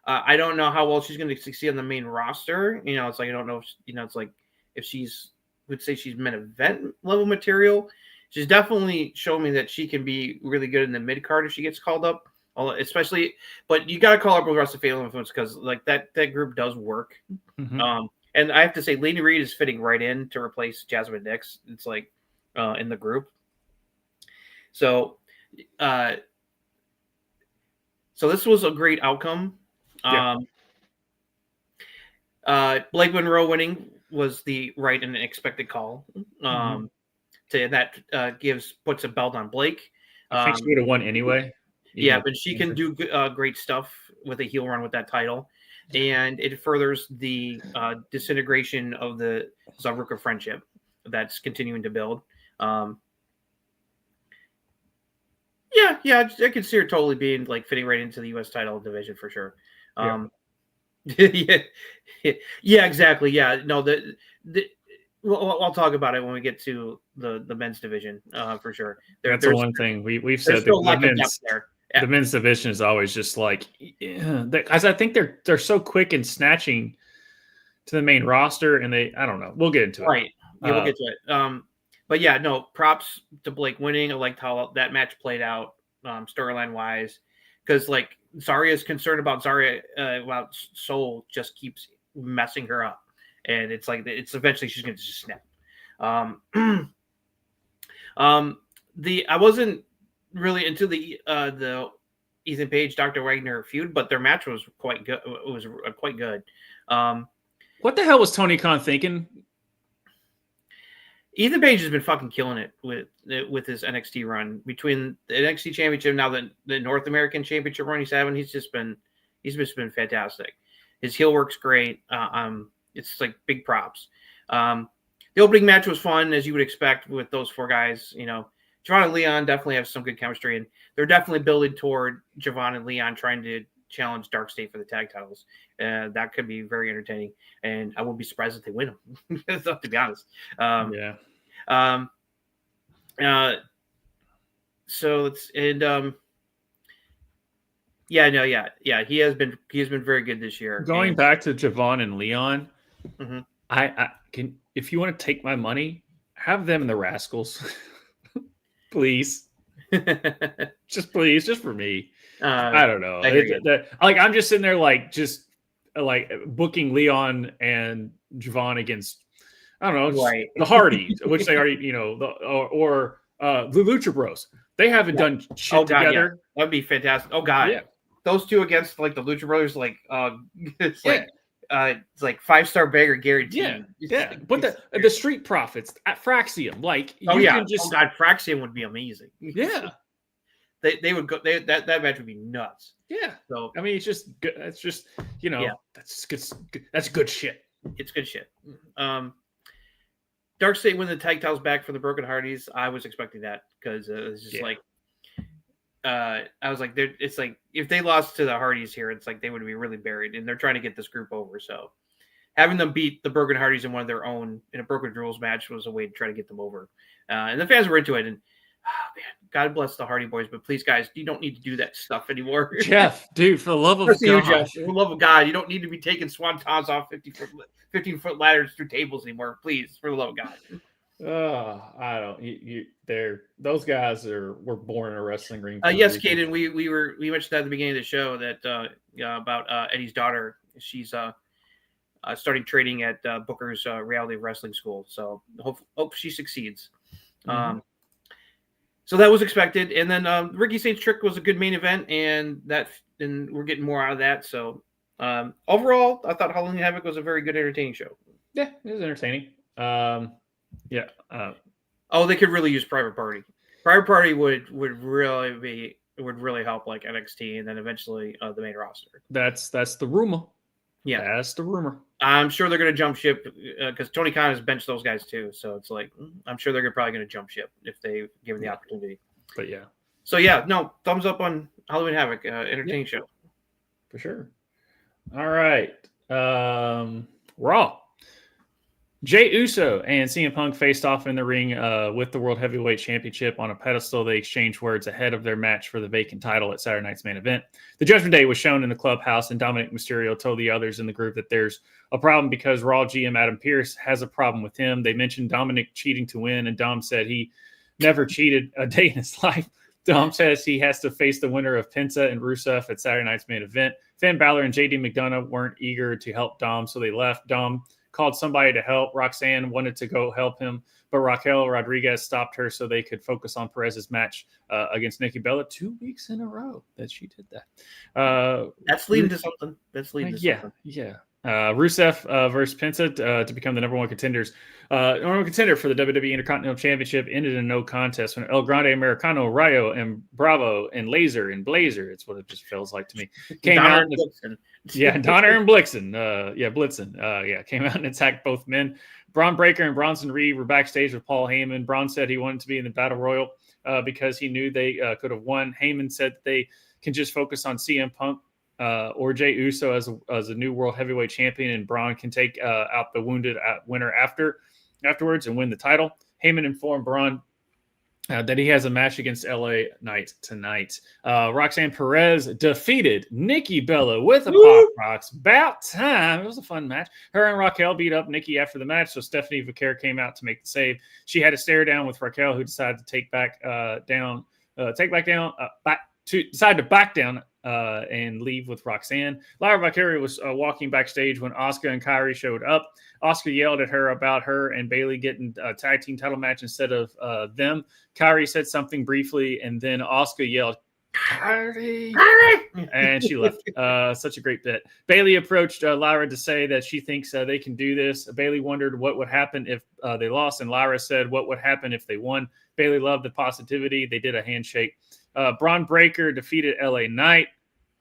I don't know how well she's going to succeed on the main roster. It's like I don't know if it's like if would say she's main event level material. She's definitely shown me that she can be really good in the mid card if she gets called up, especially. But you got to call up with the rest of Fatal Influence because like that group does work. And I have to say, Lady Reed is fitting right in to replace Jasmine Nix. It's like in the group. So this was a great outcome. Yeah. Blake Monroe winning was the right and expected call. That puts a belt on Blake. I think she would have won anyway. Yeah, but she can do great stuff with a heel run with that title. And it furthers the disintegration of the Zawruka friendship that's continuing to build. I could see her totally being like fitting right into the U.S. title division for sure. yeah, yeah, exactly. Yeah, no, I'll talk about it when we get to the men's division for sure. That's the one thing we've There's said. still lack of depth there. The men's division is always just like, as I think they're so quick in snatching to the main roster, and I don't know. We'll get into it. Right. Yeah, we'll get to it. But yeah, no, props to Blake winning. I liked how that match played out, storyline wise, because like Zarya's concerned about about Soul just keeps messing her up, and it's like it's eventually she's going to just snap. I wasn't really into the Ethan Page Dr. Wagner feud, but their match was quite good. It was quite good. What the hell was Tony Khan thinking? Ethan Page has been fucking killing it with his NXT run. Between the NXT Championship, now the North American Championship run he's having, he's just been fantastic. His heel work's great. It's like big props. The opening match was fun, as you would expect with those four guys. You know, Javon and Leon definitely have some good chemistry, and they're definitely building toward Javon and Leon trying to challenge Dark State for the tag titles. That could be very entertaining, and I wouldn't be surprised if they win them. To be honest. So it's he has been very good this year. Going back to Javon and Leon, mm-hmm. I can, if you want to take my money, have them in the Rascals, please. just for me. I don't know. I'm just sitting there like booking Leon and Javon against, I don't know, the Hardys, which they already, or the Lucha Bros. They haven't done shit together. Yeah. That'd be fantastic. Oh God, yeah. Those two against like the Lucha Brothers, like it's like 5-star beggar guaranteed. Yeah. But the Street Profits at Fraxium, like Fraxium would be amazing. Yeah. They would go. That match would be nuts. Yeah. So I mean, it's just good. That's just that's good. That's good shit. It's good shit. Dark State win the tag titles back from the Broken Hardys. I was expecting that because it's just like I was like, it's like if they lost to the Hardys here, it's like they would be really buried, and they're trying to get this group over. So having them beat the Broken Hardys in one of their own in a Broken Rules match was a way to try to get them over. And the fans were into it, and man, God bless the Hardy Boys, but please, guys, you don't need to do that stuff anymore. Jeff, dude, for the love of God. Jeff, for the love of God, you don't need to be taking swantons off 15-foot ladders through tables anymore. Please, for the love of God. I don't. Those guys were born in a wrestling ring. Yes, Kaden, we mentioned that at the beginning of the show that about Eddie's daughter. She's starting training at Booker's Reality Wrestling School. So hope she succeeds. Mm-hmm. So that was expected, and then Ricky Saints Trick was a good main event, and we're getting more out of that. So overall, I thought Halloween Havoc was a very good, entertaining show. Yeah, it was entertaining. They could really use Private Party. Private Party would really help like NXT, and then eventually the main roster. That's the rumor. Yeah, that's the rumor. I'm sure they're going to jump ship because Tony Khan has benched those guys too. So it's like I'm sure they're probably going to jump ship if they give them the opportunity. But yeah. So yeah, no, thumbs up on Halloween Havoc, entertaining show. For sure. All right. Raw. Jey Uso and CM Punk faced off in the ring with the World Heavyweight Championship on a pedestal. They exchanged words ahead of their match for the vacant title at Saturday night's main event. The Judgment Day was shown in the clubhouse, and Dominic Mysterio told the others in the group that there's a problem because Raw GM Adam Pearce has a problem with him. They mentioned Dominic cheating to win, and Dom said he never cheated a day in his life. Dom says he has to face the winner of Penta and Rusev at Saturday night's main event. Finn Balor and JD McDonough weren't eager to help Dom, so they left. Dom called somebody to help. Roxanne wanted to go help him, but Raquel Rodriguez stopped her so they could focus on Perez's match against Nikki Bella 2 weeks in a row that she did that. That's leading to something. Something. Yeah. Rusev versus Penta to become the number one contender for the WWE Intercontinental Championship ended in no contest when El Grande Americano, Rayo, and Bravo, and Laser, and Blazer, it's what it just feels like to me, came out. Donner and Blitzen. Blitzen. Came out and attacked both men. Braun Breaker and Bronson Reed were backstage with Paul Heyman. Braun said he wanted to be in the Battle Royal because he knew they could have won. Heyman said they can just focus on CM Punk or Jey Uso as a new world heavyweight champion, and Braun can take out the wounded winner afterwards and win the title. Heyman informed Braun that he has a match against LA Knight tonight. Roxanne Perez defeated Nikki Bella with a pop rocks. About time. It was a fun match. Her and Raquel beat up Nikki after the match, so Stephanie Vaquer came out to make the save. She had a stare down with Raquel, who decided to back down and leave with Roxanne. Lyra Valkyria was walking backstage when Asuka and Kairi showed up. Asuka yelled at her about her and Bayley getting a tag team title match instead of them. Kairi said something briefly, and then Asuka yelled, Kairi! And she left. Such a great bit. Bayley approached Lyra to say that she thinks they can do this. Bayley wondered what would happen if they lost, and Lyra said what would happen if they won. Bayley loved the positivity. They did a handshake. Braun Breaker defeated LA Knight.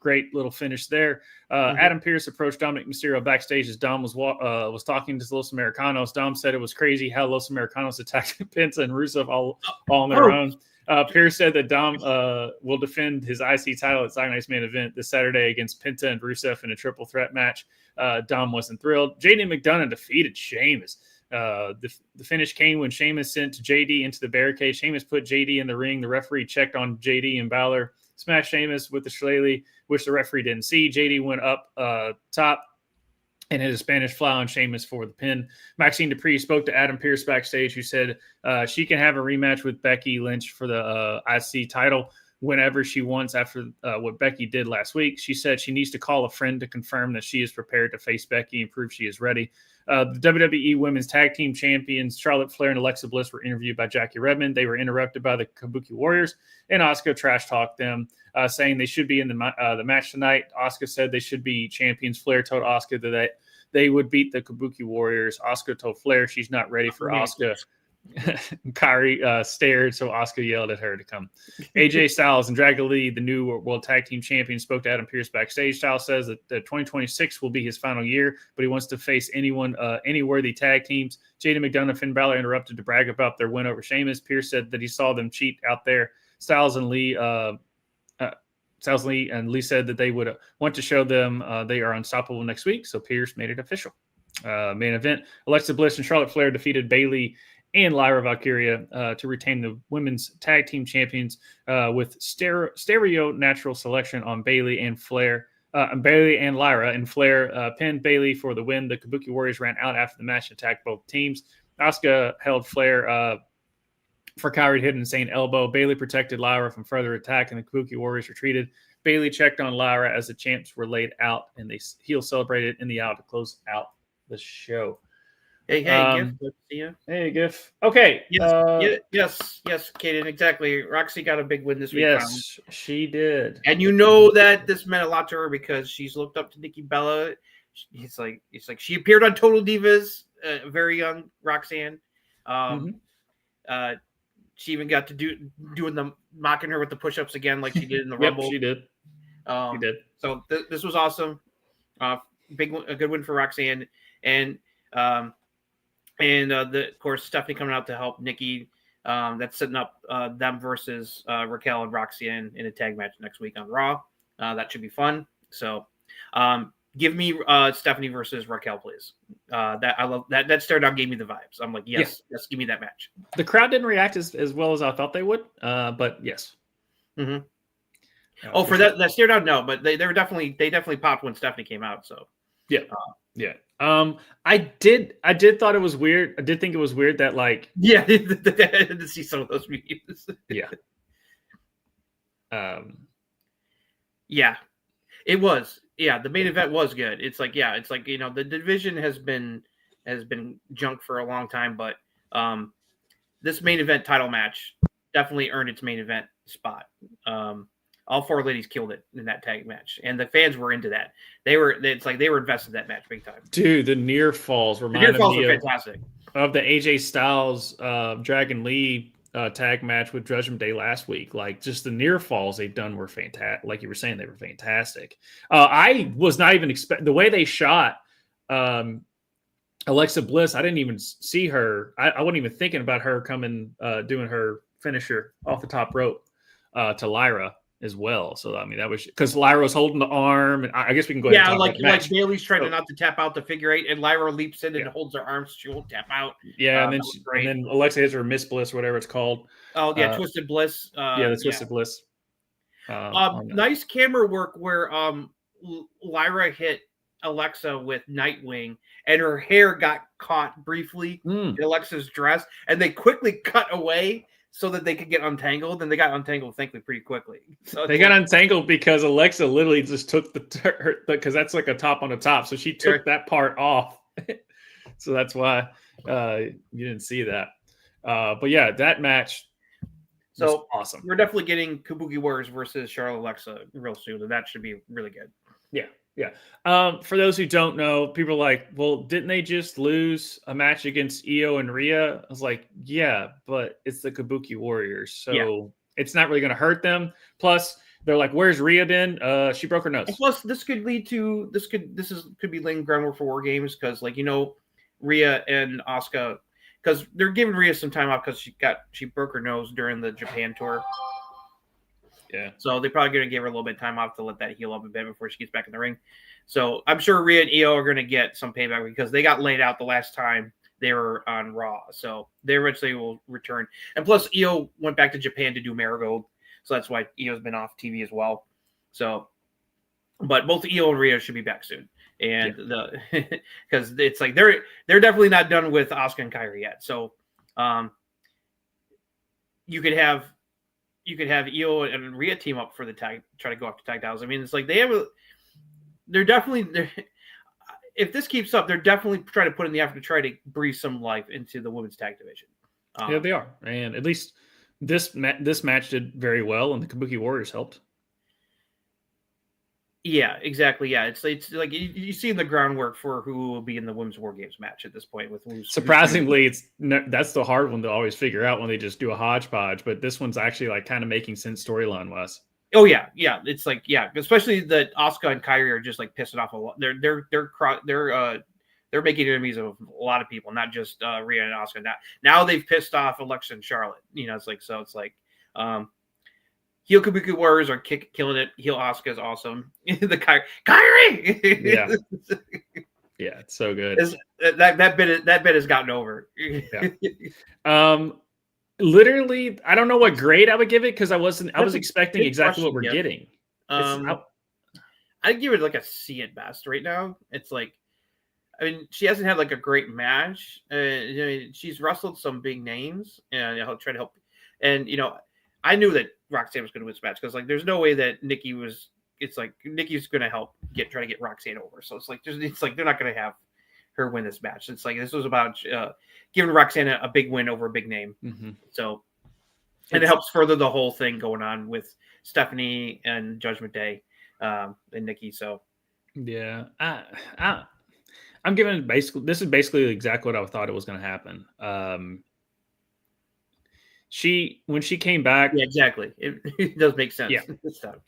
Great little finish there. Adam Pearce approached Dominic Mysterio backstage as Dom was talking to Los Americanos. Dom said it was crazy how Los Americanos attacked Penta and Rusev all on their own. Pearce said that Dom will defend his IC title at Saturday Night's main event this Saturday against Penta and Rusev in a triple threat match. Dom wasn't thrilled. JD McDonough defeated Sheamus. The finish came when Sheamus sent JD into the barricade. Sheamus put JD in the ring. The referee checked on JD and Balor. Smashed Sheamus with the shillelagh, which the referee didn't see. JD went up top and hit a Spanish fly on Sheamus for the pin. Maxine Dupree spoke to Adam Pearce backstage, who said she can have a rematch with Becky Lynch for the IC title whenever she wants after what Becky did last week. She said she needs to call a friend to confirm that she is prepared to face Becky and prove she is ready. The WWE Women's Tag Team Champions Charlotte Flair and Alexa Bliss were interviewed by Jackie Redmond. They were interrupted by the Kabuki Warriors, and Asuka trash-talked them, saying they should be in the match tonight. Asuka said they should be champions. Flair told Asuka that they would beat the Kabuki Warriors. Asuka told Flair she's not ready for Asuka. Kairi stared, so Asuka yelled at her to come. AJ Styles and Dragon Lee, the new World Tag Team Champions, spoke to Adam Pearce backstage. Styles says that 2026 will be his final year, but he wants to face any worthy tag teams. JD McDonough and Finn Balor interrupted to brag about their win over Sheamus. Pearce said that he saw them cheat out there. Styles and Lee said that they would want to show them they are unstoppable next week, so Pearce made it official. Main event, Alexa Bliss and Charlotte Flair defeated Bayley and Lyra Valkyria to retain the women's tag team champions with stereo natural selection on Bayley and Flair. Bayley and Lyra, and Flair pinned Bayley for the win. The Kabuki Warriors ran out after the match and attacked both teams. Asuka held Flair for Kairi to hit an insane elbow. Bayley protected Lyra from further attack, and the Kabuki Warriors retreated. Bayley checked on Lyra as the champs were laid out, and they heel celebrated in the aisle to close out the show. Hey, Giff. Good to see you. Hey, Giff. Okay. Yes, Kaden, exactly. Roxy got a big win this week. Yes, she did. And you know that this meant a lot to her because she's looked up to Nikki Bella. It's like she appeared on Total Divas, very young Roxanne. She even got to doing the mocking her with the push-ups again, like she did in the Rumble. She did. She did. So this was awesome. A good win for Roxanne, and of course Stephanie coming out to help Nikki. That's setting up them versus Raquel and Roxanne in a tag match next week on Raw. That should be fun. So give me Stephanie versus Raquel, please. That I love that stare down gave me the vibes. I'm like, yes, give me that match. The crowd didn't react as well as I thought they would, but yes. Mm-hmm. For that stare down, no, but they definitely popped when Stephanie came out. So yeah. I did thought it was weird. I did think it was weird that I had to see some of those memes. Yeah. Yeah, it was. Yeah, the main event was good. It's like the division has been junk for a long time, but this main event title match definitely earned its main event spot. All four ladies killed it in that tag match, and the fans were into that. They were invested in that match big time. Dude, the near falls reminded me fantastic. Of the AJ Styles Dragon Lee tag match with Judgment Day last week. Like, just the near falls they've done were fantastic. Like you were saying, they were fantastic. I was not even expect the way they shot Alexa Bliss. I didn't even see her. I wasn't even thinking about her coming doing her finisher off the top rope to Lyra. as well. So I mean, that was because Lyra was holding the arm, and I guess we can go ahead. Yeah, and talk about the match. Bailey's trying to not to tap out the figure 8, and Lyra leaps in and holds her arms. So she won't tap out. Yeah, and then Alexa hits her Miss Bliss, whatever it's called. Oh yeah, Twisted Bliss. The Twisted Bliss. Nice camera work where Lyra hit Alexa with Nightwing, and her hair got caught briefly in Alexa's dress, and they quickly cut away so that they could get untangled, and they got untangled, thankfully, pretty quickly. So they got untangled because Alexa literally just took because that's like a top on the top, so she took that part off. So that's why you didn't see that. But yeah, that match was awesome. We're definitely getting Kabuki Warriors versus Charlotte Alexa real soon, and that should be really good. Yeah. For those who don't know, people are like, well, didn't they just lose a match against Io and Rhea? I was like, yeah, but it's the Kabuki Warriors, so it's not really going to hurt them. Plus, they're like, where's Rhea been? She broke her nose. And plus, this could be laying groundwork for War Games because, Rhea and Asuka, because they're giving Rhea some time off because she broke her nose during the Japan tour. Yeah. So they're probably going to give her a little bit of time off to let that heal up a bit before she gets back in the ring. So I'm sure Rhea and Io are going to get some payback because they got laid out the last time they were on Raw. So they eventually will return. And plus, Io went back to Japan to do Marigold. So that's why Io's been off TV as well. So, but both Io and Rhea should be back soon. And because it's like they're definitely not done with Asuka and Kairi yet. So you could have Io and Rhea team up for the tag, try to go up to tag titles. I mean, it's like they're definitely if this keeps up, they're definitely trying to put in the effort to try to breathe some life into the women's tag division. Yeah, they are, and at least this match did very well, and the Kabuki Warriors helped. Yeah, exactly. Yeah, it's like you see the groundwork for who will be in the Women's War Games match at this point. Surprisingly, that's the hard one to always figure out when they just do a hodgepodge. But this one's actually like kind of making sense storyline wise. Oh yeah. It's like especially that Asuka and Kairi are just like pissing off a lot. They're making enemies of a lot of people, not just Rhea and Asuka. Now they've pissed off Alexa and Charlotte. It's like heel Kabuki Warriors are killing it. Heel Asuka is awesome. The Kairi. Yeah, it's so good. That bit has gotten over. Yeah. Literally, I don't know what grade I would give it because I was expecting exactly what we're getting. I'd give it like a C at best right now. It's like, I mean, she hasn't had like a great match. She's wrestled some big names, and I'll try to help. And I knew that Roxanne was going to win this match because there's no way that Nikki was. It's like Nikki's going to help try to get Roxanne over. So it's like they're not going to have her win this match. It's like this was about giving Roxanne a big win over a big name. Mm-hmm. So, and it helps further the whole thing going on with Stephanie and Judgment Day and Nikki. So, yeah, I'm giving this is basically exactly what I thought it was going to happen. When she came back, yeah, exactly. It does make sense. Yeah. This time.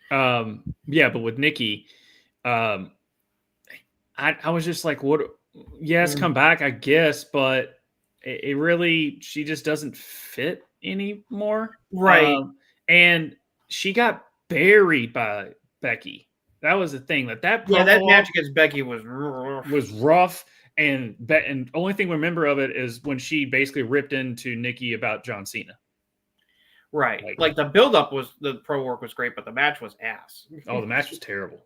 But with Nikki, I was just like, what? Yes, come back, I guess, but it really, she just doesn't fit anymore. Right. And she got buried by Becky. That was the thing. That match against Becky was rough. And the only thing we remember of it is when she basically ripped into Nikki about John Cena. Right. Like the build-up the pro work was great, but the match was ass. Oh, the match was terrible.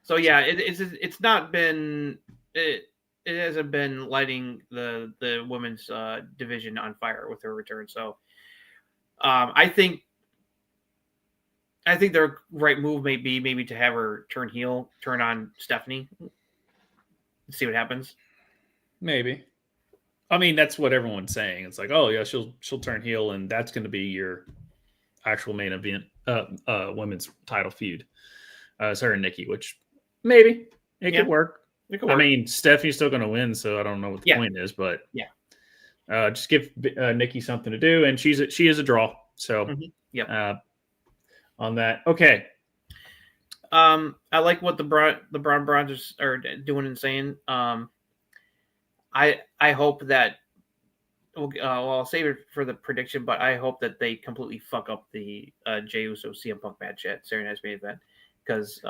So yeah, it's not been it hasn't been lighting the women's division on fire with her return. So I think the right move may be maybe to have her turn heel, turn on Stephanie, see what happens. Maybe. I mean, that's what everyone's saying. It's like, oh yeah, she'll turn heel, and that's going to be your actual main event, women's title feud. It's her and Nikki, which maybe it could work. I mean, Stephanie's still going to win, so I don't know what the point is, but just give Nikki something to do, and she is a draw. So, on that, okay. I like what the Braun Bronzers are doing and saying. I hope that I'll save it for the prediction, but I hope that they completely fuck up the Jey Uso CM Punk match at Saturday Night's main event, because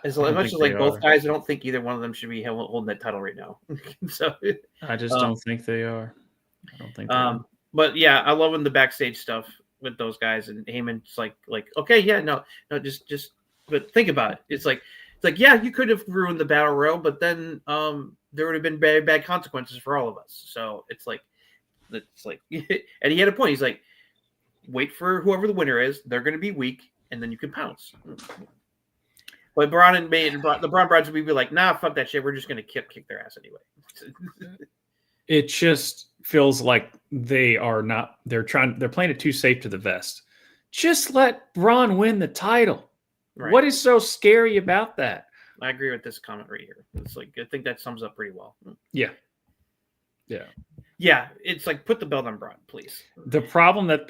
as much as like both guys, I don't think either one of them should be holding that title right now. So I just don't think they are. I don't think they are. But yeah, I love the backstage stuff with those guys, and Heyman's like, okay, yeah, no, just, but think about it. It's like, yeah, you could have ruined the battle royal, but then there would have been bad consequences for all of us. So it's like, and he had a point. He's like, wait for whoever the winner is. They're going to be weak, and then you can pounce. But the Braun Brides would be like, nah, fuck that shit. We're just going to kick their ass anyway. It just feels like they are not. They're playing it too safe to the vest. Just let Braun win the title. Right. What is so scary about that? I agree with this comment right here. It's like, I think that sums up pretty well. Yeah. It's like, put the belt on Braun, please. The problem that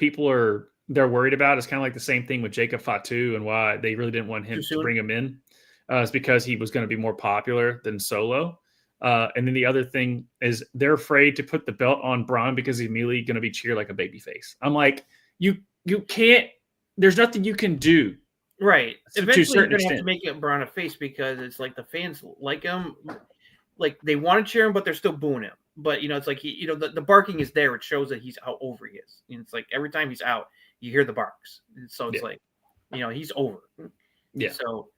they're worried about is kind of like the same thing with Jacob Fatu, and why they really didn't want him to bring him in. Is because he was going to be more popular than Solo. And then the other thing is they're afraid to put the belt on Braun because he's immediately going to be cheered like a babyface. I'm like, you can't. There's nothing you can do. Right. Eventually, you're going to have to make it Braun a face, because it's like the fans like him. Like, they want to cheer him, but they're still booing him. But, it's like, the barking is there. It shows that he's how over he is. And it's like every time he's out, you hear the barks. And so it's like, he's over. Yeah. So,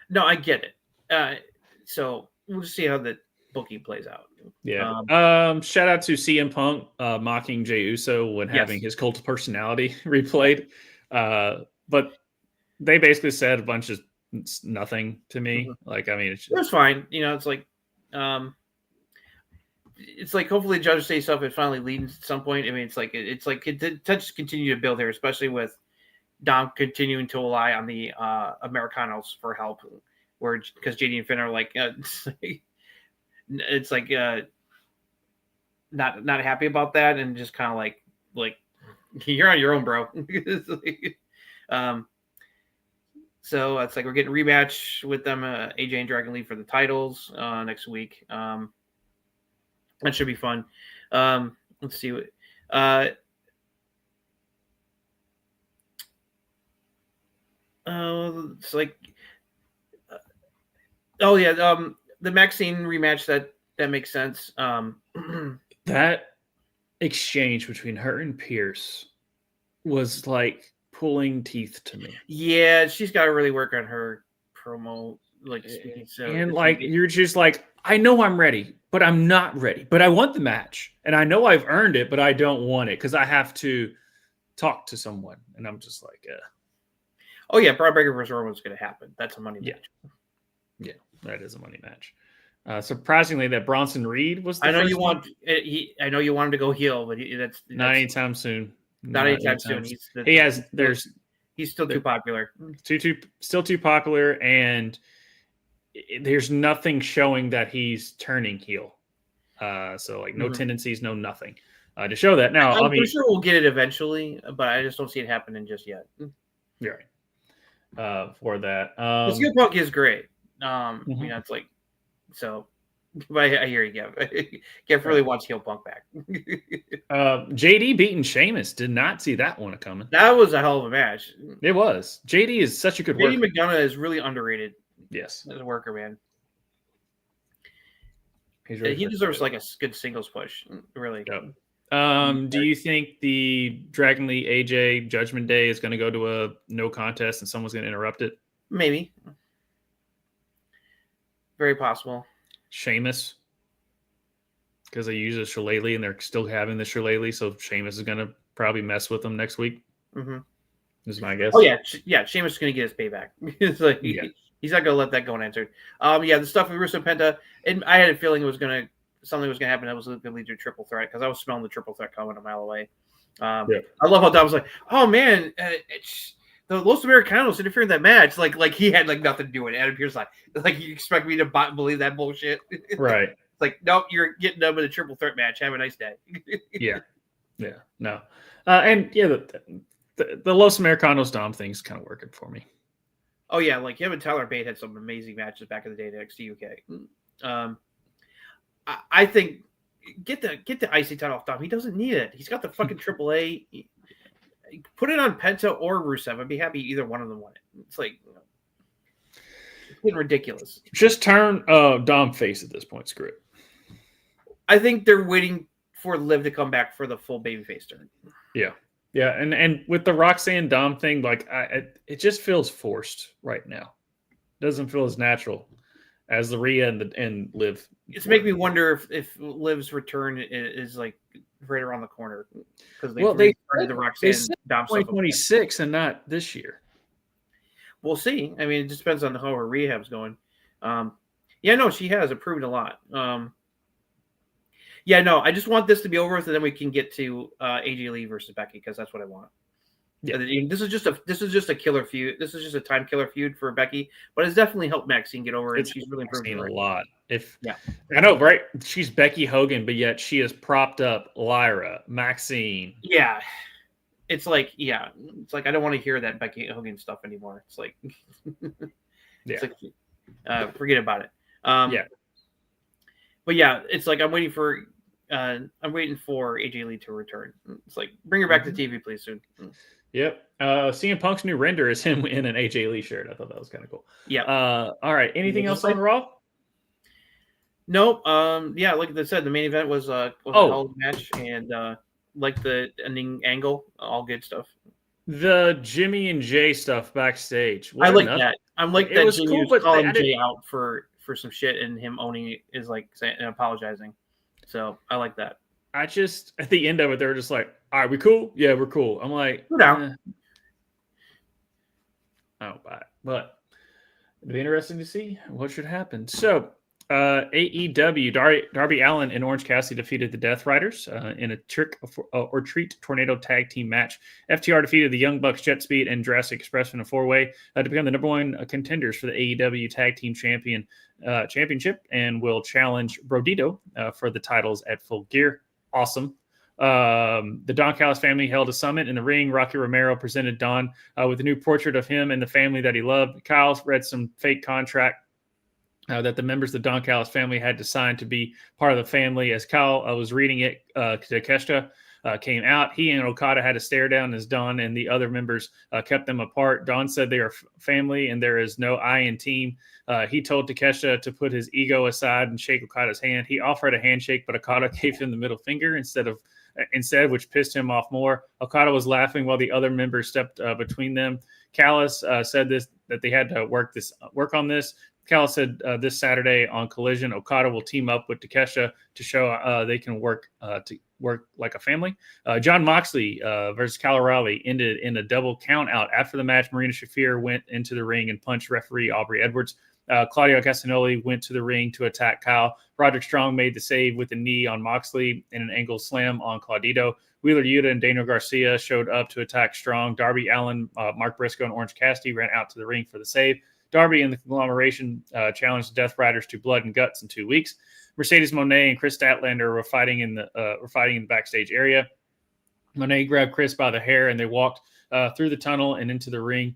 no, I get it. So we'll just see how the booking plays out. Yeah. Shout out to CM Punk mocking Jey Uso when having his cult of personality replayed. But they basically said a bunch of nothing to me. Mm-hmm. Like, I mean, it was fine. It's like hopefully Judge Say stuff it finally leads at some point. I mean, it did continue to build here, especially with Dom continuing to rely on the Americanos for help, because JD and Finn are like, it's like not happy about that, and just kind of like you're on your own, bro. So it's like we're getting a rematch with them, AJ and Dragon Lee for the titles next week. That should be fun. Let's see what. It's like, the Maxine rematch that makes sense. That exchange between her and Pierce was like pulling teeth to me. Yeah, she's got to really work on her promo, like speaking. So, and like you're just like, I know I'm ready, but I'm not ready. But I want the match, and I know I've earned it, but I don't want it because I have to talk to someone, and I'm just like, oh yeah, Braun Breaker versus Roman's going to happen. That's a money match. Yeah, that is a money match. Surprisingly, that Bronson Reed was. I know you want him to go heel, but that's not anytime soon. Not anytime soon. He's still too popular. Still too popular, and there's nothing showing that he's turning heel. So like no tendencies, no nothing to show that. Now, I'm sure we'll get it eventually, but I just don't see it happening just yet. You're right. For that, CM Punk is great. It's like so. But I hear you, Gav. Gav really wants heel Punk back. JD beating Sheamus. Did not see that one coming. That was a hell of a match. It was. JD is such a good worker. JD McDonough is really underrated. Yes. As a worker, man. He deserves like a good singles push. Really. Yep. Do you think the Dragon Lee AJ Judgment Day is going to go to a no contest and someone's going to interrupt it? Maybe. Very possible. Sheamus, because they use a shillelagh and they're still having the shillelagh, so Sheamus is going to probably mess with them next week. Mm-hmm. Is my guess. Oh yeah, Sheamus is going to get his payback. It's like he's not going to let that go unanswered. The stuff with Russo Penta, and I had a feeling something was going to happen that was going to lead to a triple threat, because I was smelling the triple threat coming a mile away. I love how Dom was like, "Oh man, the Los Americanos interfering in that match." Like he had like nothing to do with it. Adam Pearce like you expect me to believe that bullshit? Right. It's like, nope, you're getting done with a triple threat match. Have a nice day. No. The Los Americanos Dom thing's kind of working for me. Oh yeah, like him and Tyler Bate had some amazing matches back in the day at NXT UK. I think get the IC title off Dom. He doesn't need it. He's got the fucking AAA. Put it on Penta or Rusev. I'd be happy either one of them won it. It's like it's getting ridiculous. Just turn Dom face at this point. Screw it. I think they're waiting for Liv to come back for the full babyface turn. Yeah. Yeah, and with the Roxanne Dom thing, like it just feels forced right now. Doesn't feel as natural as the Rhea and Liv. It's making me wonder if Liv's return is like right around the corner because they started the Roxanne Dom stuff. 2026 and not this year. We'll see. I mean, it just depends on how her rehab's going. Yeah, no, she has improved a lot. Yeah, no, I just want this to be over with, and then we can get to AJ Lee versus Becky because that's what I want. Yeah, this is just a killer feud. This is just a time killer feud for Becky, but it's definitely helped Maxine get over it. She's really improved a lot. Yeah, I know, right? She's Becky Hogan, but yet she has propped up Lyra, Maxine. Yeah, it's like I don't want to hear that Becky Hogan stuff anymore. It's like, it's like forget about it. Yeah, but yeah, it's like I'm waiting for AJ Lee to return. It's like bring her back to TV, please, soon. Yep. CM Punk's new render is him in an AJ Lee shirt. I thought that was kind of cool. Yeah. All right. Anything else on Raw? Nope. Yeah, like I said, the main event was a hell of a match, and like the ending angle, all good stuff. The Jimmy and Jay stuff backstage. I like that. I'm like that. Was Jimmy cool, was calling but Jay out for some shit, and him owning it is like saying and apologizing. So I like that. I just at the end of it, they were just like, "All right, we cool? Yeah, we're cool." I'm like, I don't buy it, but it'd be interesting to see what should happen. So, AEW Darby Allin and Orange Cassidy defeated the Death Riders in a trick or treat tornado tag team match. FTR defeated the Young Bucks, Jet Speed, and Jurassic Express in a four-way to become the number one contenders for the AEW Tag Team Championship and will challenge Brodito for the titles at Full Gear. Awesome. The Don Callis family held a summit in the ring. Rocky Romero presented Don with a new portrait of him and the family that he loved. Kyle read some fake contract that the members of the Don Callis family had to sign to be part of the family. As Kyle was reading it, Takeshita came out. He and Okada had to stare down as Don and the other members kept them apart. Don said they are family and there is no I in team. He told Takeshita to put his ego aside and shake Okada's hand. He offered a handshake, but Okada gave him the middle finger instead, which pissed him off more. Okada was laughing while the other members stepped between them. Callis said that they had to work on this. Callis said this Saturday on Collision, Okada will team up with Takeshita to show they can work like a family. John Moxley versus Kyle O'Reilly ended in a double count out. After the match, Marina Shafir went into the ring and punched referee Aubrey Edwards. Claudio Castagnoli went to the ring to attack Kyle. Roderick Strong made the save with a knee on Moxley and an angle slam on Claudito. Wheeler Yuta and Daniel Garcia showed up to attack Strong. Darby Allin, Mark Briscoe, and Orange Cassidy ran out to the ring for the save. Darby and the conglomeration challenged the Death Riders to blood and guts in 2 weeks. Mercedes Moné and Chris Statlander were fighting in the backstage area. Moné grabbed Chris by the hair and they walked through the tunnel and into the ring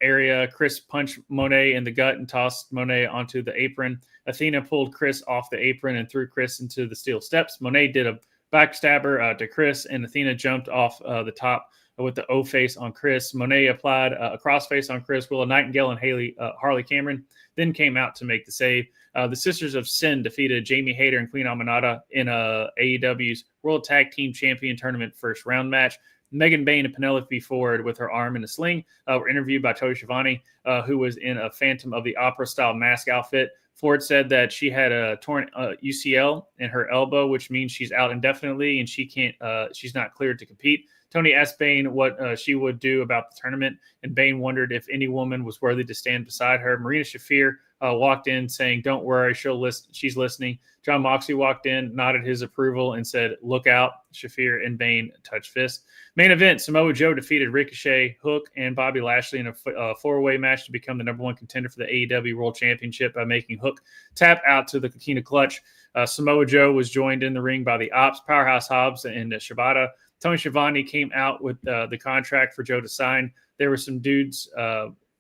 area. Chris punched Moné in the gut and tossed Moné onto the apron. Athena pulled Chris off the apron and threw Chris into the steel steps. Moné did a backstabber to Chris, and Athena jumped off the top with the O face on Chris. Moné applied a crossface on Chris. Willa Nightingale and Harley Cameron then came out to make the save. The Sisters of Sin defeated Jamie Hayter and Queen Aminata in AEW's World Tag Team Champion Tournament first round match. Megan Bain and Penelope Ford, with her arm in a sling, were interviewed by Tony Schiavone, who was in a Phantom of the Opera-style mask outfit. Ford said that she had a torn UCL in her elbow, which means she's out indefinitely and she's not cleared to compete. Tony asked Bain what she would do about the tournament, and Bain wondered if any woman was worthy to stand beside her. Marina Shafir walked in saying, "Don't worry, she's listening." John Moxley walked in, nodded his approval, and said, "Look out." Shafir and Bain touched fists. Main event, Samoa Joe defeated Ricochet, Hook, and Bobby Lashley in a four-way match to become the number one contender for the AEW World Championship by making Hook tap out to the Coquina Clutch. Samoa Joe was joined in the ring by the Ops, Powerhouse Hobbs, and Shibata. Tony Schiavone came out with the contract for Joe to sign. There were some dudes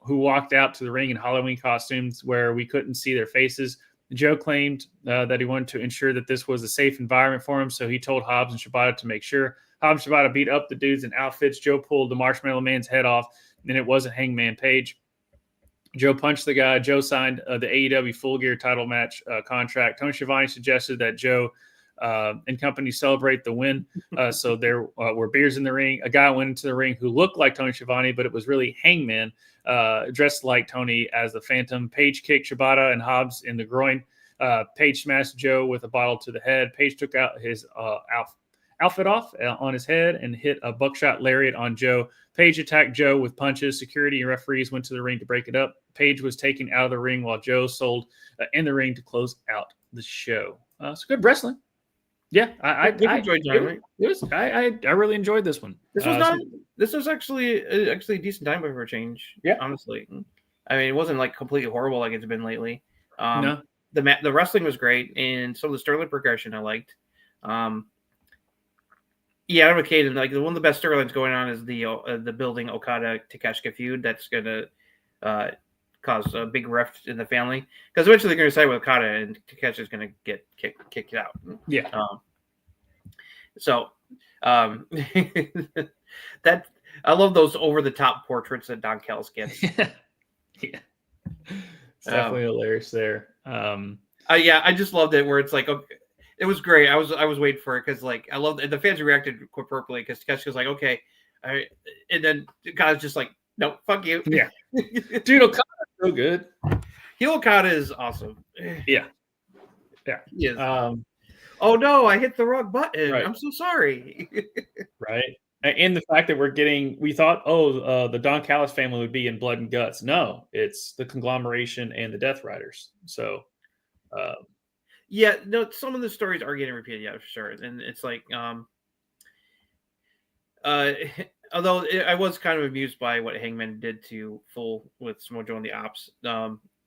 who walked out to the ring in Halloween costumes where we couldn't see their faces. Joe claimed that he wanted to ensure that this was a safe environment for him, so he told Hobbs and Shibata to make sure. Hobbs and Shibata beat up the dudes in outfits. Joe pulled the Marshmallow Man's head off, and it wasn't Hangman Page. Joe punched the guy. Joe signed the AEW Full Gear title match contract. Tony Schiavone suggested that Joe and company celebrate the win. So there were beers in the ring. A guy went into the ring who looked like Tony Schiavone, but it was really Hangman, dressed like Tony as the Phantom. Page kicked Shibata and Hobbs in the groin. Page smashed Joe with a bottle to the head. Page took out his outfit off on his head and hit a buckshot lariat on Joe. Page attacked Joe with punches. Security and referees went to the ring to break it up. Page was taken out of the ring while Joe sold in the ring to close out the show. It's good wrestling. Yeah, I enjoyed it. I really enjoyed this one. This was actually a decent time for a change. Yeah, honestly, I mean, it wasn't like completely horrible like it's been lately. No, the wrestling was great, and some of the Sterling progression I liked. Yeah, Adam McCain, like one of the best storylines going on is the building Okada Takeshita feud. That's gonna cause a big rift in the family because eventually they're gonna side with Okada and Takeshita's gonna get kicked out. Yeah. That I love those over the top portraits that Don Callis gets. Yeah, it's definitely hilarious there. I just loved it where it's like, okay, it was great. I was waiting for it because like I love the fans reacted appropriately because Takeshita was like, okay, and then Okada's just like, no, fuck you. Yeah, dude, Okada's so good. Heel Okada is awesome. Yeah. Yes. Oh no, I hit the wrong button. Right. I'm so sorry. Right. And the fact that we thought, the Don Callis family would be in Blood and Guts. No, it's the conglomeration and the Death Riders. So, yeah, no, some of the stories are getting repeated, yeah, for sure. And it's like, although I was kind of amused by what Hangman did to Full with Samoa Joe and the Ops.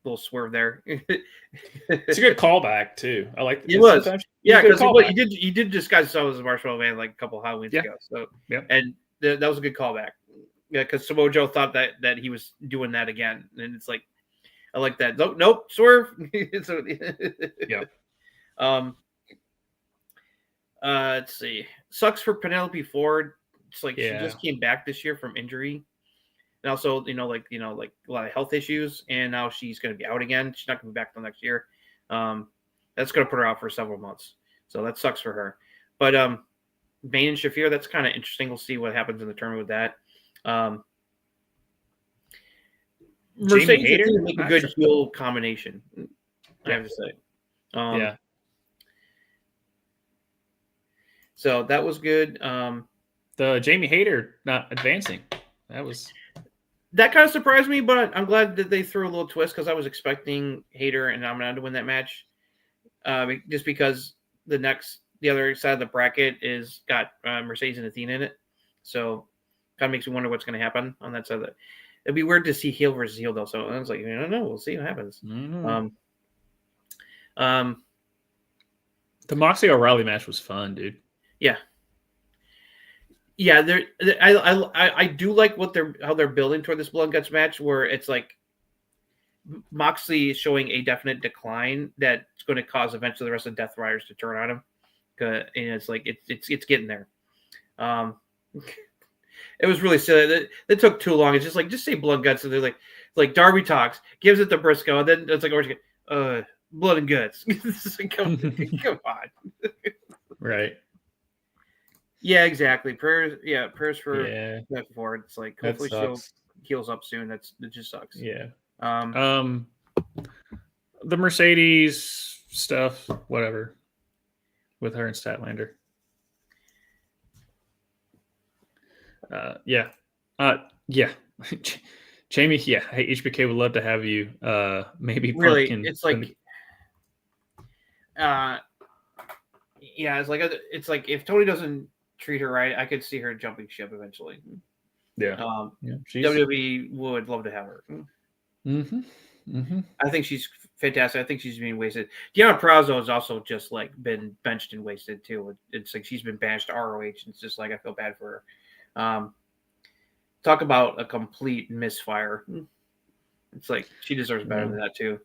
Little swerve there. It's a good callback too. I like it. Was yeah, because you did disguise yourself as a Marshmallow Man like a couple of Halloweens ago. So and that was a good callback. Yeah, because Samoa Joe thought that he was doing that again, and it's like I like that. Nope, swerve. So, yeah. Let's see. Sucks for Penelope Ford. It's like she just came back this year from injury. And also, like a lot of health issues, and now she's going to be out again. She's not going to be back till next year. That's going to put her out for several months. So that sucks for her. But Bane and Shafir, that's kind of interesting. We'll see what happens in the tournament with that. Mercedes Hayter make a good heel combination. I have to say. Yeah. So that was good. The Jamie Hayter not advancing. That kind of surprised me, but I'm glad that they threw a little twist because I was expecting Hayter and Amina to win that match. Just because the other side of the bracket is got Mercedes and Athena in it. So kind of makes me wonder what's going to happen on that side of it. It'd be weird to see heel versus heel though. So I was like, I don't know. We'll see what happens. Mm-hmm. The Moxley O'Reilly match was fun, dude. Yeah. Yeah, I do like how they're building toward this Blood and Guts match, where it's like Moxley is showing a definite decline that's going to cause eventually the rest of the Death Riders to turn on him, and it's like it's getting there. It was really silly. That took too long. It's just like just say Blood and Guts, and they're like Darby talks, gives it to Briscoe, and then it's like Blood and Guts. Come on, right. Yeah, exactly. Prayers for that forward. It's like hopefully she'll heals up soon. It just sucks. Yeah. The Mercedes stuff, whatever, with her and Statlander. Yeah. Jamie, hey, HBK would love to have you. Maybe really, it's like, it's like if Tony doesn't treat her right, I could see her jumping ship eventually. Yeah. WWE would love to have her. Mm-hmm. Mm-hmm. I think she's fantastic. I think she's being wasted. Deonna Purrazzo has also just like been benched and wasted too. It's like she's been banished to ROH, and it's just like I feel bad for her. Talk about a complete misfire. It's like she deserves better than that too.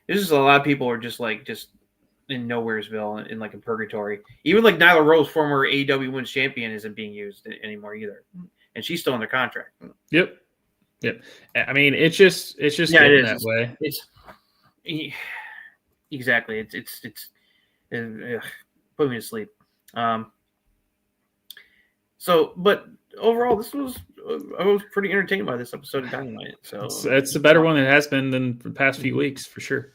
There's just a lot of people are just in Nowheresville and like in purgatory. Even like Nyla Rose, former AEW Women's Champion, isn't being used anymore either, and she's still under contract. Yep. I mean, it's just getting that way. It's exactly. It's put me to sleep. So, but overall, I was pretty entertained by this episode of Dynamite. So it's a better one than it has been than the past few weeks for sure.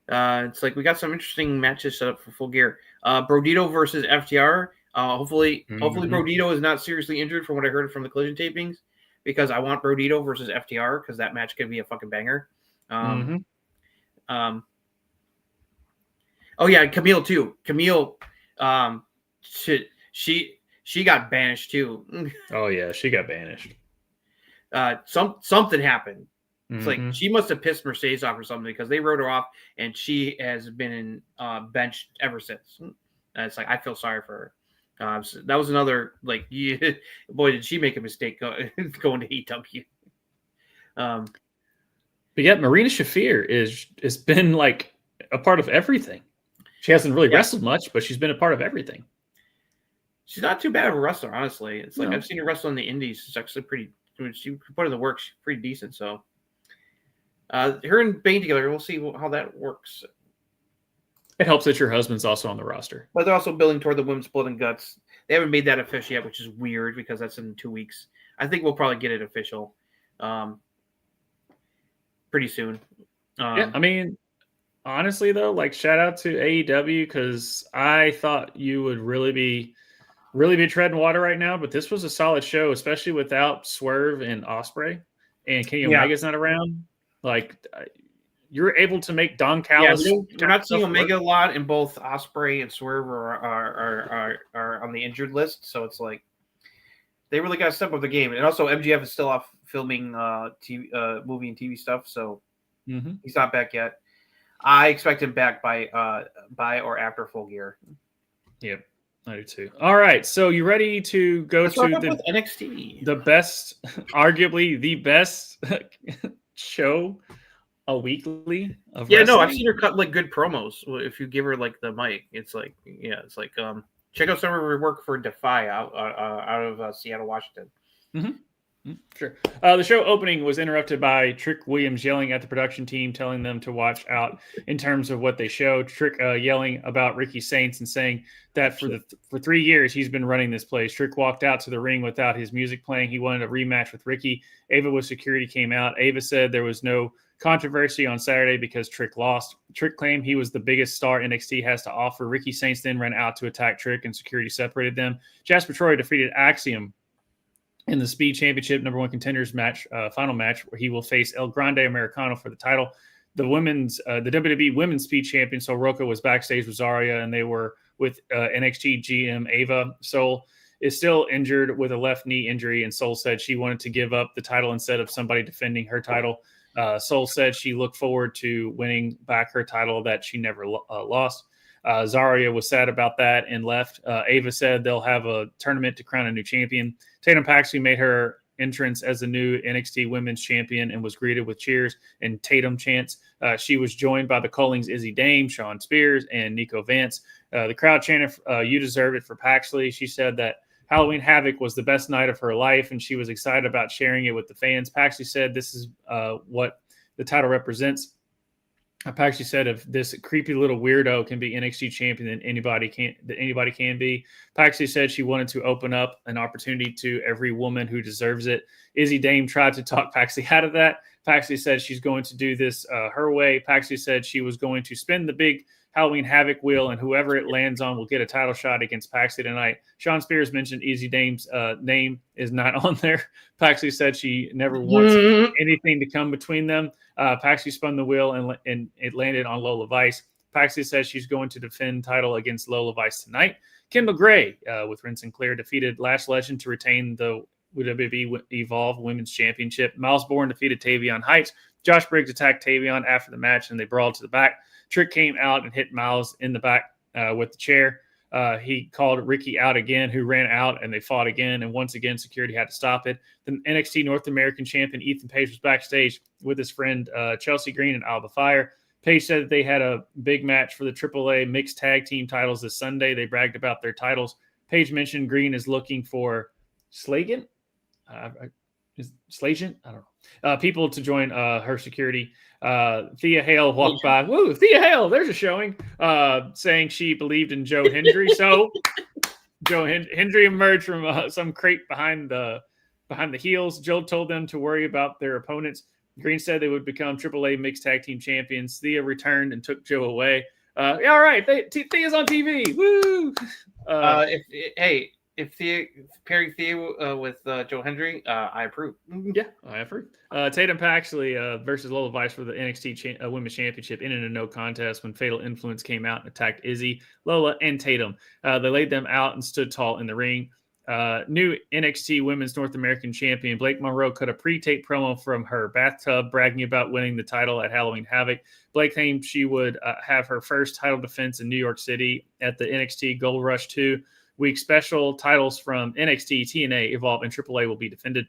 It's like we got some interesting matches set up for Full Gear. Brodito versus FTR. Hopefully Brodito is not seriously injured from what I heard from the collision tapings, because I want Brodito versus FTR because that match could be a fucking banger. Oh yeah, Camille too. Camille, she got banished too. Oh yeah, she got banished. Something happened. It's like she must have pissed Mercedes off or something, because they wrote her off and she has been benched ever since. And it's like, I feel sorry for her. So that was another, like, boy, did she make a mistake going to AEW. But yet Marina Shafir has been like a part of everything. She hasn't really wrestled much, but she's been a part of everything. She's not too bad of a wrestler, honestly. It's like I've seen her wrestle in the indies. She's actually pretty. She put in the work. She's pretty decent. So, her and Bane together, we'll see how that works. It helps that your husband's also on the roster. But they're also building toward the Women's Blood and Guts. They haven't made that official yet, which is weird because that's in 2 weeks. I think we'll probably get it official pretty soon. Yeah, I mean, honestly though, like, shout out to AEW, because I thought you would really be treading water right now, but this was a solid show, especially without Swerve and Ospreay, and Kenny Omega's not around. Like, you're able to make Don Callis. Yeah, we're not seeing Omega a lot, and both Ospreay and Swerve are on the injured list. So it's like they really got to step up the game. And also, MGF is still off filming movie and TV stuff, so he's not back yet. I expect him back by or after Full Gear. Yep, I do too. All right, so you ready to go to the NXT, the best, arguably the best show a weekly of wrestling? I've seen her cut like good promos. If you give her like the mic, it's like check out some of her work for Defy out of Seattle, Washington. Sure. The show opening was interrupted by Trick Williams yelling at the production team, telling them to watch out in terms of what they showed. Trick yelling about Ricky Saints and saying that for 3 years he's been running this place. Trick walked out to the ring without his music playing. He wanted a rematch with Ricky. Ava with security came out. Ava said there was no controversy on Saturday because Trick lost. Trick claimed he was the biggest star NXT has to offer. Ricky Saints then ran out to attack Trick, and security separated them. Jasper Troy defeated Axiom in the Speed Championship #1 contenders match, final match, where he will face El Grande Americano for the title. The WWE Women's Speed Champion Sol Roca was backstage with Zarya, and they were with NXT GM Ava. Sol is still injured with a left knee injury, and Sol said she wanted to give up the title instead of somebody defending her title. Sol said she looked forward to winning back her title that she never lost. Zarya was sad about that and left. Ava said they'll have a tournament to crown a new champion. Tatum Paxley made her entrance as the new NXT Women's Champion and was greeted with cheers and Tatum chants. She was joined by the Collings Izzy Dame, Sean Spears, and Nico Vance. The crowd chanted, "You deserve it" for Paxley. She said that Halloween Havoc was the best night of her life, and she was excited about sharing it with the fans. Paxley said this is what the title represents. Paxley said if this creepy little weirdo can be NXT champion, then anybody can be. Paxley said she wanted to open up an opportunity to every woman who deserves it. Izzy Dame tried to talk Paxley out of that. Paxley said she's going to do this her way. Paxley said she was going to spin the big Halloween Havoc wheel, and whoever it lands on will get a title shot against Paxley tonight. Sean Spears mentioned Izzy Dame's name is not on there. Paxley said she never wants anything to come between them. Paxley spun the wheel, and it landed on Lola Vice. Paxley says she's going to defend title against Lola Vice tonight. Kendall Gray, with Ren Sinclair, defeated Lash Legend to retain the WWE Evolve Women's Championship. Miles Bourne defeated Tavion Heights. Josh Briggs attacked Tavion after the match, and they brawled to the back. Trick came out and hit Miles in the back with the chair. He called Ricky out again, who ran out, and they fought again. And once again, security had to stop it. The NXT North American champion Ethan Page was backstage with his friend Chelsea Green and Alba Fire. Paige said that they had a big match for the AAA mixed tag team titles this Sunday. They bragged about their titles. Paige mentioned Green is looking for Slagan. Is Slagan? I don't know. People to join her security. Thea Hale walked by. Woo, Thea Hale, there's a showing. Saying she believed in Joe Hendry. So Joe Hendry emerged from some crate behind the heels. Joe told them to worry about their opponents. Green said they would become AAA mixed tag team champions. Thea returned and took Joe away. Yeah, all right. Thea's on TV. Woo! If Thea pairing Thea with Joe Hendry, I approve. Yeah, I approve. Tatum Paxley versus Lola Vice for the NXT Women's Championship in a no contest when Fatal Influence came out and attacked Izzy, Lola, and Tatum. They laid them out and stood tall in the ring. New NXT Women's North American Champion Blake Monroe cut a pre-tape promo from her bathtub bragging about winning the title at Halloween Havoc. Blake claimed she would have her first title defense in New York City at the NXT Gold Rush 2 week special. Titles from NXT, TNA, Evolve, and AAA will be defended.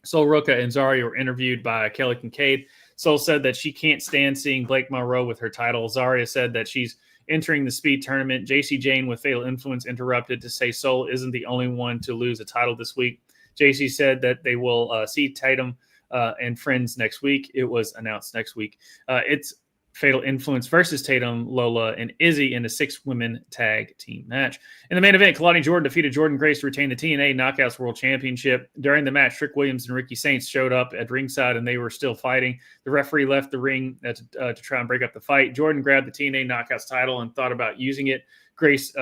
Sol Rucka and Zari were interviewed by Kelly Kincaid. Sol said that she can't stand seeing Blake Monroe with her title. Zarya said that she's entering the speed tournament. JC Jane with Fatal Influence interrupted to say Sol isn't the only one to lose a title this week. JC said that they will see Tatum and friends next week. It was announced next week. It's Fatal Influence versus Tatum, Lola, and Izzy in a 6-women tag team match. In the main event, Kalani Jordan defeated Jordan Grace to retain the TNA Knockouts World Championship. During the match, Trick Williams and Ricky Saints showed up at ringside, and they were still fighting. The referee left the ring to try and break up the fight. Jordan grabbed the TNA Knockouts title and thought about using it. Grace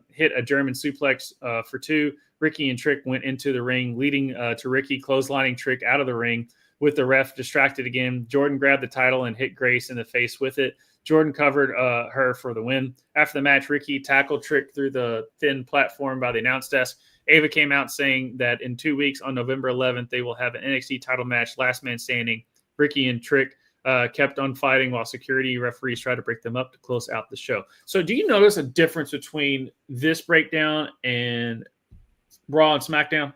hit a German suplex for 2. Ricky and Trick went into the ring, leading to Ricky clotheslining Trick out of the ring. With the ref distracted again, Jordan grabbed the title and hit Grace in the face with it. Jordan covered her for the win. After the match, Ricky tackled Trick through the thin platform by the announce desk. Ava came out saying that in 2 weeks, on November 11th, they will have an NXT title match, last man standing. Ricky and Trick kept on fighting while security referees tried to break them up to close out the show. So do you notice a difference between this breakdown and Raw and SmackDown?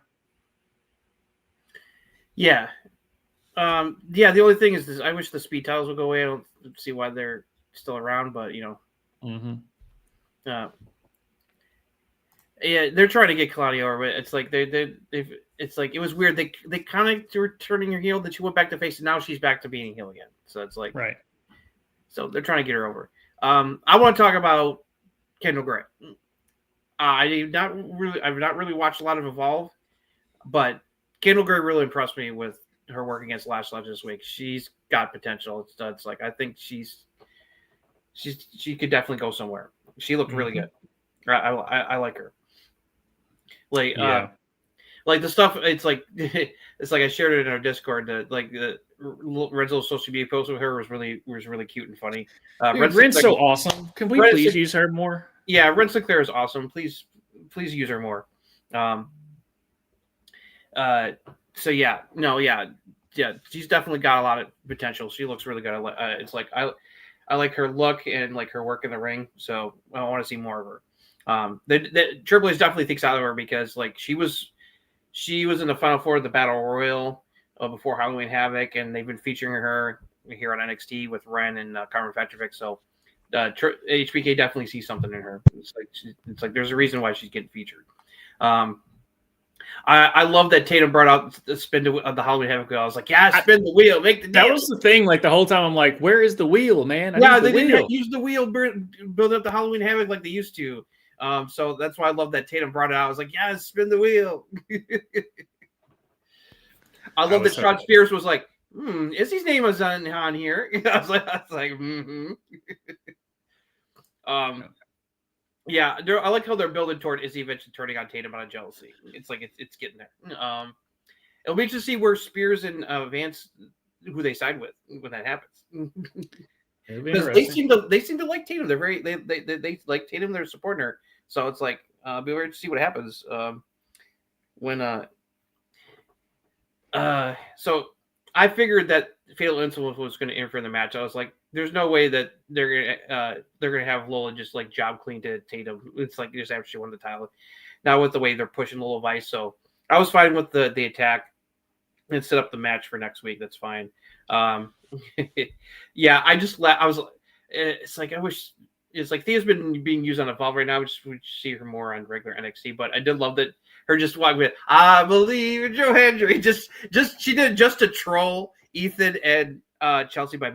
Yeah. The only thing is this, I wish the speed titles would go away. I don't see why they're still around, but yeah, they're trying to get Kalani over. But it's like it's like it was weird. They kind of were turning her heel, that she went back to face, and now she's back to being heel again. So it's like right. So they're trying to get her over. I want to talk about Kendall Gray. I've not really watched a lot of Evolve, but Kendall Gray really impressed me with her work against Lash Love this week. She's got potential. It's like I think she could definitely go somewhere. She looked really good. I like her. Like like the stuff. It's like I shared it in our Discord. The Renzo's social media post with her was really cute and funny. Ren's so awesome. Can we please use her more? Yeah, Ren Sinclair is awesome. Please use her more. So yeah, she's definitely got a lot of potential. She looks really good. It's like I like her look and like her work in the ring. So I want to see more of her. The Triple H definitely thinks out of her because like she was in the Final Four of the Battle Royal before Halloween Havoc, and they've been featuring her here on NXT with Ren and Carmen Petrovic. So HBK definitely sees something in her. It's like there's a reason why she's getting featured. I love that Tatum brought out the spin to the Halloween Havoc wheel. I was like, yeah, spin the wheel, make the deal. That was the thing. Like the whole time, I'm like, where is the wheel, man? They didn't use the wheel build up the Halloween Havoc like they used to. So that's why I love that Tatum brought it out. I was like, yeah, spin the wheel. I love that Sean Spears was like, Izzy's name was on here. I was like, Yeah, I like how they're building toward Izzy eventually turning on Tatum out of jealousy. It's like it's getting there. It'll be interesting to see where Spears and Vance, who they side with when that happens. Because they seem to like Tatum. They're they like Tatum. They're supporting her. So it's like be weird to see what happens when. So I figured that Fatal Influence was going to interfere in the match. I was like, there's no way that they're gonna have Lola just like job clean to Tatum. It's like just after she won the title. Now with the way they're pushing Lola Vice, so I was fine with the attack. and set up the match for next week. That's fine. Yeah, I was. It's like I wish. It's like Thea's been being used on Evolve right now. We see her more on regular NXT, but I did love that her just walking with "I believe in Joe Hendry." She did it just to troll Ethan and Chelsea by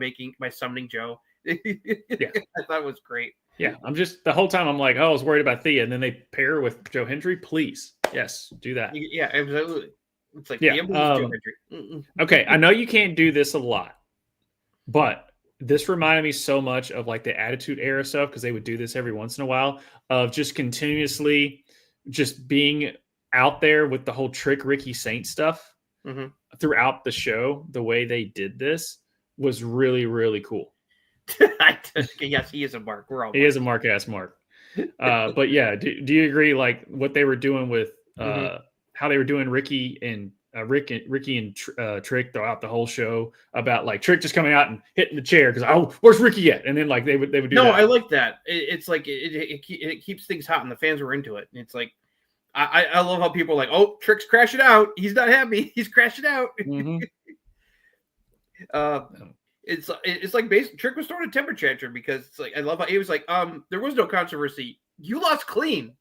summoning Joe. Yeah, I thought it was great. Yeah, I'm just the whole time I'm like, oh, I was worried about Thea, and then they pair her with Joe Hendry. Please, yes, do that. Yeah, absolutely. It's like yeah. Joe Hendry. Okay, I know you can't do this a lot, but this reminded me so much of like the Attitude Era stuff because they would do this every once in a while of just continuously just being out there with the whole Trick Ricky Saint stuff throughout the show. The way they did this was really, really cool. Yes, he is a mark. He is a mark-ass mark. But yeah, do you agree? Like what they were doing with how they were doing Ricky and Trick throughout the whole show about like Trick just coming out and hitting the chair because where's Ricky at? And then like they would do. No, that. I like that. It's like it keeps things hot and the fans were into it. And it's like I love how people are like, oh, Trick's crashing out. He's not happy. He's crashing out. It's like basically Trick was throwing a temper tantrum because it's like I love how he was like, there was no controversy. You lost clean.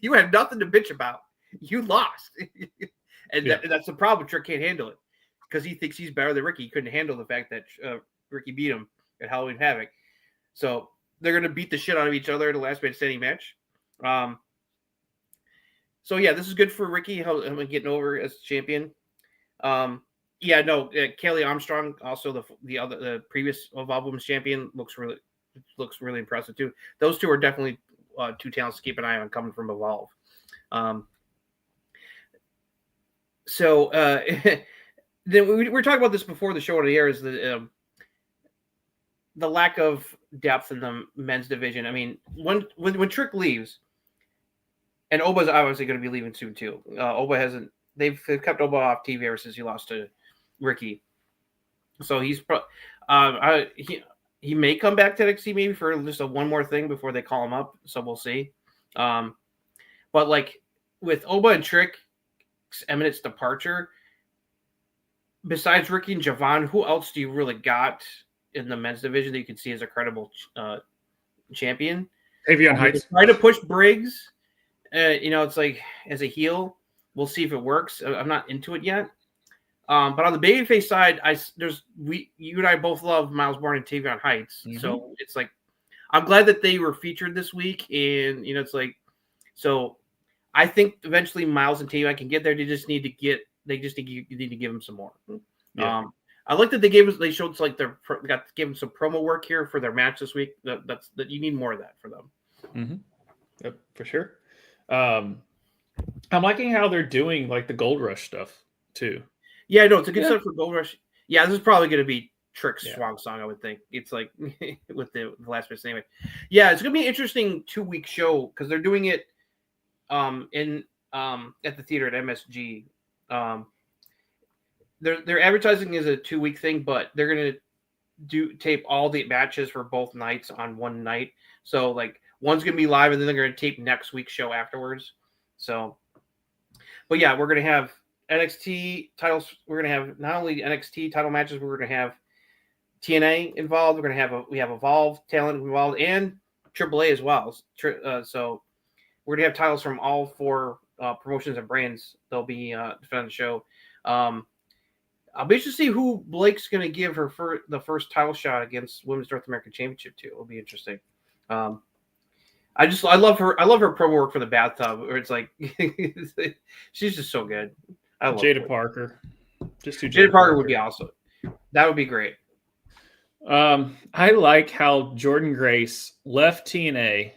You had nothing to bitch about. You lost. And that's the problem. Trick can't handle it because he thinks he's better than Ricky. He couldn't handle the fact that Ricky beat him at Halloween Havoc. So they're going to beat the shit out of each other in the last man standing match. So yeah, this is good for Ricky. How getting over as champion. Kelly Armstrong, also the previous Evolve Women's champion, looks really impressive too. Those two are definitely two talents to keep an eye on coming from Evolve. So then we were talking about this before the show on the air is the lack of depth in the men's division. I mean, when Trick leaves, and Oba's obviously going to be leaving soon too. Oba they've kept Oba off TV ever since he lost to Ricky. So he's he may come back to NXT maybe for just one more thing before they call him up. So we'll see. But like with Oba and Trick Eminence's departure, besides Ricky and Javon, who else do you really got in the men's division that you can see as a credible champion? Tavion Heights. Try to push Briggs. It's like as a heel, we'll see if it works. I'm not into it yet. But on the babyface side, you and I both love Miles Bourne and Tavion Heights. So it's like I'm glad that they were featured this week, and it's like so. I think eventually Miles and Tavion can get there. They just need to give them some more. Yeah. I like that they showed like gave them some promo work here for their match this week. That you need more of that for them. Yep, for sure. I'm liking how they're doing like the Gold Rush stuff too. Yeah, no, it's a good stuff for Gold Rush. Yeah, this is probably going to be Trick's swan song, I would think. It's like with the last bit anyway. Yeah, it's going to be an interesting 2-week show because they're doing it at the theater at MSG. Their advertising is a 2-week thing, but they're going to tape all the matches for both nights on one night. So like one's going to be live and then they're going to tape next week's show afterwards. So, but yeah, we're going to have NXT titles. We're going to have not only NXT title matches, we're going to have TNA involved. We're going to have Evolve talent involved and AAA as well. So we're going to have titles from all 4 promotions and brands. They'll be defending the show. I'll be interested to see who Blake's going to give her the first title shot against Women's North American Championship to. It'll be interesting. I love her promo work for the bathtub, where it's like she's just so good. I love Jada Parker. Just Jada Parker would be awesome. That would be great. I like how Jordan Grace left TNA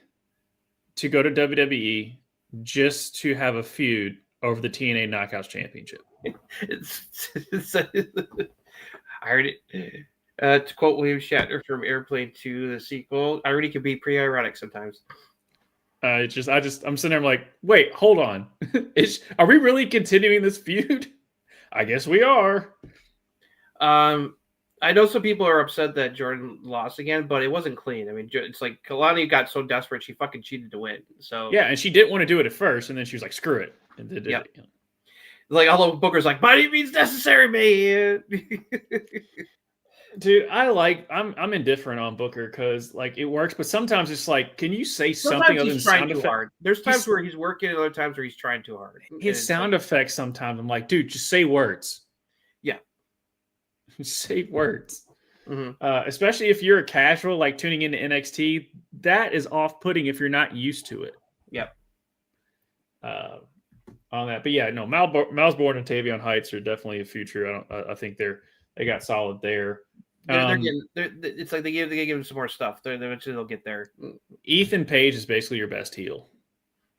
to go to WWE just to have a feud over the TNA Knockouts Championship. I heard it. To quote William Shatner from Airplane 2, the sequel, irony can be pretty ironic sometimes. I'm sitting there, I'm like, wait, hold on. Are we really continuing this feud? I guess we are. I know some people are upset that Jordan lost again, but it wasn't clean. I mean, it's like Kalani got so desperate, she fucking cheated to win. So yeah, and she didn't want to do it at first, and then she was like, screw it. And did it. Like, although Booker's like, by any means necessary, man. Dude, I'm indifferent on Booker because like it works, but sometimes it's like, can you say something Sometimes other than he's trying sound too effect? hard. There's times where he's working, and other times where he's trying too hard. His sound effects sometimes I'm like, dude, just say words. Yeah. Just say words. Mm-hmm. Especially if you're a casual, like tuning into NXT, that is off-putting if you're not used to it. Yep. On that, but yeah, no, Malsborn and Tavion Heights are definitely a future. I think they got solid there. It's like they give them some more stuff. Eventually they'll get there. Ethan Page is basically your best heel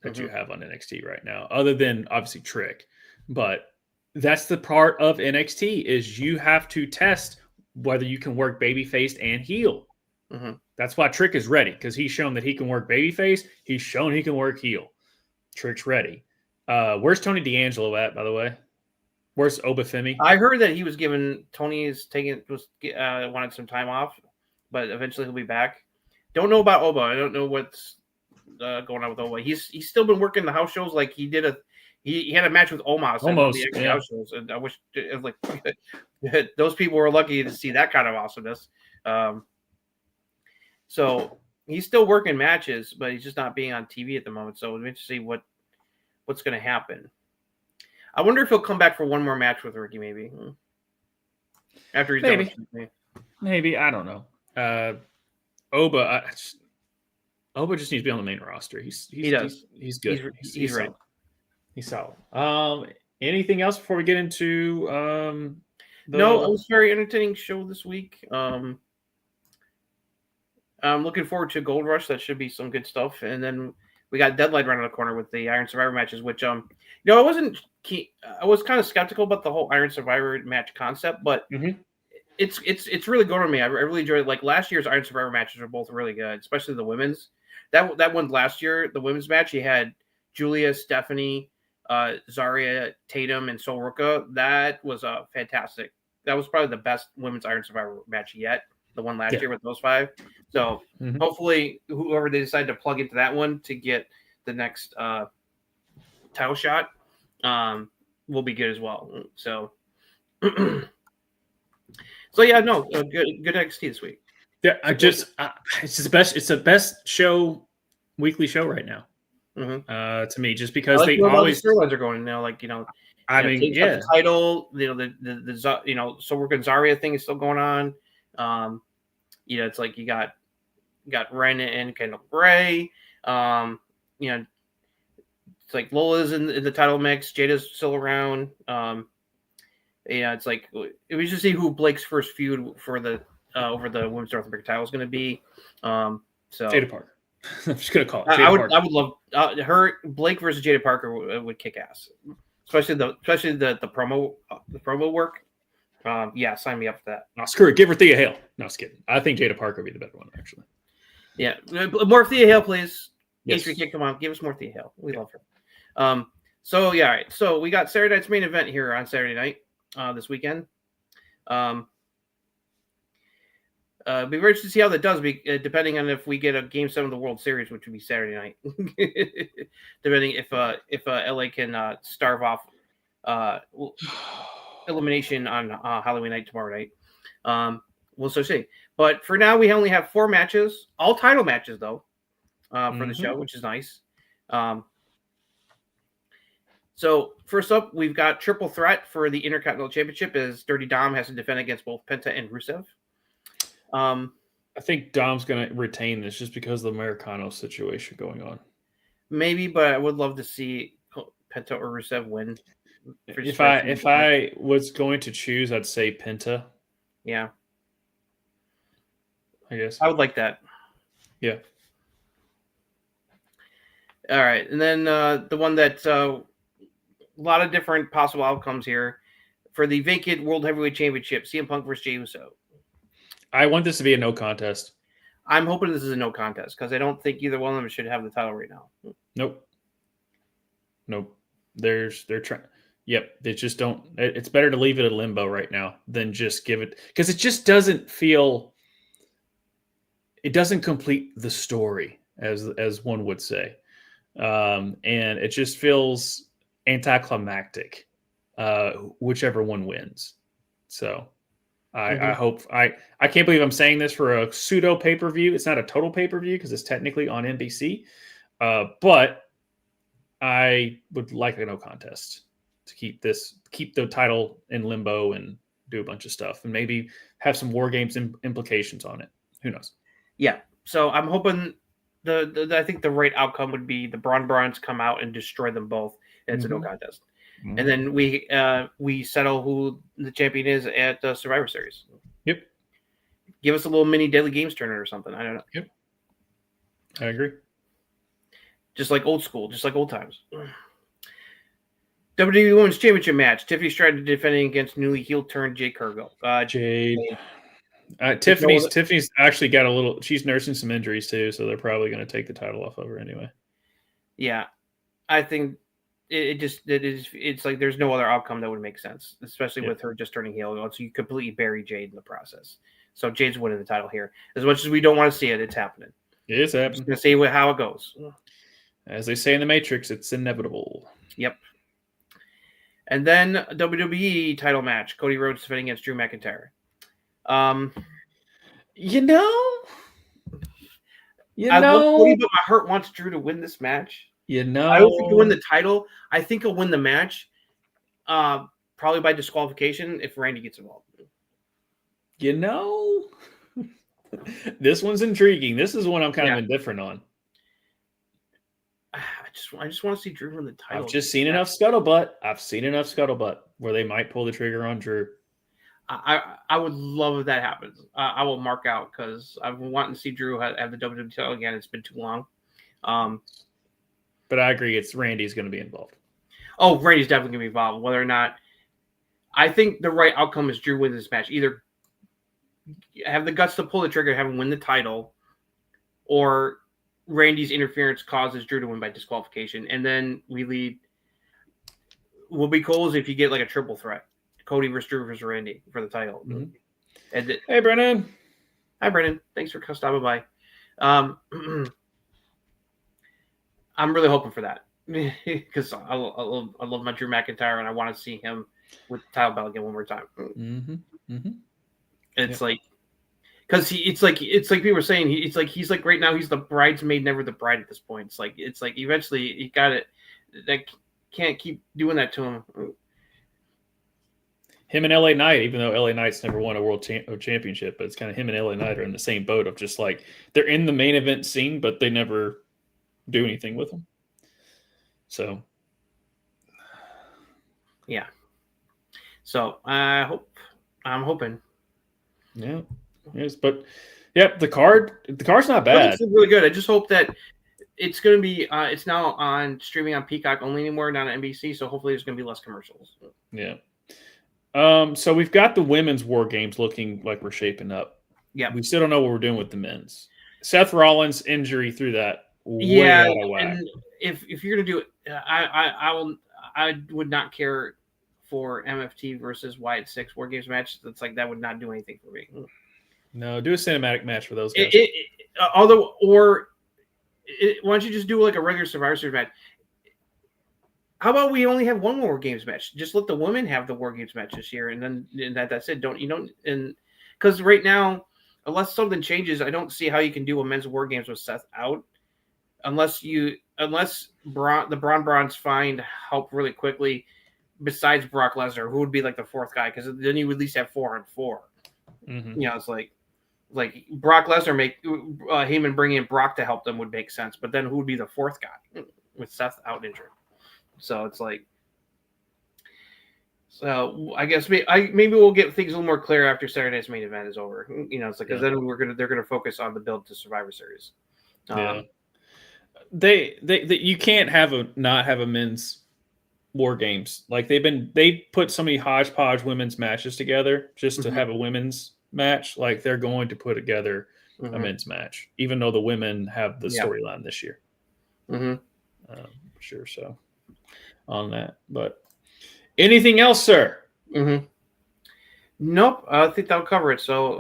that you have on NXT right now, other than obviously Trick. But that's the part of NXT is you have to test whether you can work babyface and heel. Mm-hmm. That's why Trick is ready because he's shown that he can work babyface. He's shown he can work heel. Trick's ready. Where's Tony D'Angelo at, by the way? Where's Obafemi? I heard that he was wanted some time off, but eventually he'll be back. Don't know about Oba. I don't know what's going on with Oba. He's still been working the house shows. Like he had a match with Omos at the house shows, and I wish it was like those people were lucky to see that kind of awesomeness. So he's still working matches, but he's just not being on TV at the moment. So we'll see what's going to happen. I wonder if he'll come back for one more match with Ricky, maybe after he's done with maybe I don't know. Oba just needs to be on the main roster. He does. He's good. He's ready. Solid. He's solid. Anything else before we get into No, it was a very entertaining show this week. I'm looking forward to Gold Rush. That should be some good stuff. And then we got Deadline right on the corner with the Iron Survivor matches, which I was kind of skeptical about the whole Iron Survivor match concept, but it's really good on me. I really enjoyed it. Like last year's Iron Survivor matches are both really good, especially the women's. That one last year, the women's match, you had Julia, Stephanie, Zarya, Tatum, and Sol Ruka. That was fantastic. That was probably the best women's Iron Survivor match yet. The one last year with those five. So hopefully whoever they decide to plug into that one to get the next title shot will be good as well. So good NXT this week. Yeah, it's the best show, weekly show right now. To me, just because they always storylines are going now. Like the title. The so we're Zarya thing is still going on. It's like you got Ren and Kendall Bray. It's like Lola's in the title mix. Jada's still around. It's like we should see who Blake's first feud for the over the Women's North American title is going to be. So Jada Parker. I'm just gonna call it. I would love her Blake versus Jada Parker would kick ass, especially the promo work. Sign me up for that. No, screw it. Give her Thea Hale. No, just kidding. I think Jada Parker would be the better one, actually. Yeah, more Thea Hale, please. Yes. H3K, come on, give us more Thea Hale. We love her. So we got Saturday night's main event here on Saturday night this weekend. Be very interested to see how that does, depending on if we get a Game 7 of the World Series, which would be Saturday night. Depending if LA can starve off elimination on Halloween night tomorrow night. We'll see. But for now, we only have 4 matches, all title matches though, for the show, which is nice. So first up, we've got triple threat for the Intercontinental Championship as Dirty Dom has to defend against both Penta and Rusev. I think Dom's going to retain this just because of the Americano situation going on. Maybe, but I would love to see Penta or Rusev win. If I was going to choose, I'd say Penta. Yeah. I guess. I would like that. Yeah. All right. And then the one that a lot of different possible outcomes here for the vacant World Heavyweight Championship, CM Punk versus Jey Uso. I want this to be a no contest. I'm hoping this is a no contest because I don't think either one of them should have the title right now. Nope. They're trying. Yep. They just don't. It's better to leave it a limbo right now than just give it, because it just doesn't feel. It doesn't complete the story, as one would say, and it just feels anticlimactic whichever one wins. So I Mhm. hope I can't believe I'm saying this for a pseudo pay-per-view. It's not a total pay-per-view because it's technically on NBC. But I would like a no contest to keep the title in limbo and do a bunch of stuff and maybe have some war games implications on it. Who knows? Yeah. So I'm hoping I think the right outcome would be the Braun Browns come out and destroy them both. And it's a no contest. Mhm. And then we settle who the champion is at the Survivor Series. Yep. Give us a little mini Deadly Games tournament or something. I don't know. Yep. I agree. Just like old school, just like old times. WWE Women's Championship match. Tiffany Stratton defending against newly heel turned Jade Cargill. Jade. Jade. Tiffany's actually got a little. She's nursing some injuries too, so they're probably going to take the title off of her anyway. Yeah, I think it's like there's no other outcome that would make sense, especially with her just turning heel. So you completely bury Jade in the process. So Jade's winning the title here. As much as we don't want to see it, it's happening. It is happening. Just going to see how it goes. As they say in the Matrix, it's inevitable. Yep. And then WWE title match: Cody Rhodes defending against Drew McIntyre. I love Cody, but my heart wants Drew to win this match. I don't think he'll win the title. I think he'll win the match, probably by disqualification if Randy gets involved. This one's intriguing. This is one I'm kind of indifferent on. I just want to see Drew win the title. I've just seen enough scuttlebutt where they might pull the trigger on Drew. I would love if that happens. I will mark out because I've been wanting to see Drew have the WWE title again. It's been too long. But I agree, it's Randy's going to be involved. Oh, Randy's definitely going to be involved. Whether or not, I think the right outcome is Drew wins this match. Either have the guts to pull the trigger, have him win the title, or Randy's interference causes Drew to win by disqualification, and then we lead. What would be cool is if you get like a triple threat. Cody versus Drew versus Randy for the title. Mm-hmm. And hey, Brennan. Hi, Brennan. Thanks for stopping by. I'm really hoping for that because I love my Drew McIntyre and I want to see him with the title belt again one more time. Mm-hmm. Mm-hmm. It's like because it's like people were saying he's like right now he's the bridesmaid, never the bride at this point. It's like eventually you got it. That can't keep doing that to him. Him and LA Knight, even though LA Knight's never won a world championship, but it's kind of him and LA Knight are in the same boat of just like they're in the main event scene, but they never do anything with them. So, yeah. So I'm hoping. Yeah. Yes, but yeah, the card's not bad. It's really good. I just hope that it's going to be. It's now on streaming on Peacock only anymore, not on NBC. So hopefully, there's going to be less commercials. Yeah. So we've got the women's war games looking like we're shaping up. Yeah. We still don't know what we're doing with the men's. Seth Rollins' injury through that. Yeah. And if you're gonna do it, I would not care for MFT versus Wyatt 6 War Games match. That's like that would not do anything for me. No, do a cinematic match for those guys. Why don't you just do like a regular Survivor Series match? How about we only have one War Games match? Just let the women have the War Games match this year, and then that's it. And because right now, unless something changes, I don't see how you can do a men's War Games with Seth out, unless the Braun Browns find help really quickly. Besides Brock Lesnar, who would be like the fourth guy, because then you would at least have 4-on-4. Mm-hmm. You know, it's like Brock Lesnar make Heyman bring in Brock to help them would make sense, but then who would be the fourth guy with Seth out injured? So it's like, so I guess maybe we'll get things a little more clear after Saturday's main event is over. You know, it's like because then they're gonna focus on the build to Survivor Series. Yeah, they you can't not have a men's War Games. Like they put so many hodgepodge women's matches together just to have a women's match. Like they're going to put together a men's match, even though the women have the storyline this year. Sure. So on that, but anything else, sir? Nope. I think that'll cover it. So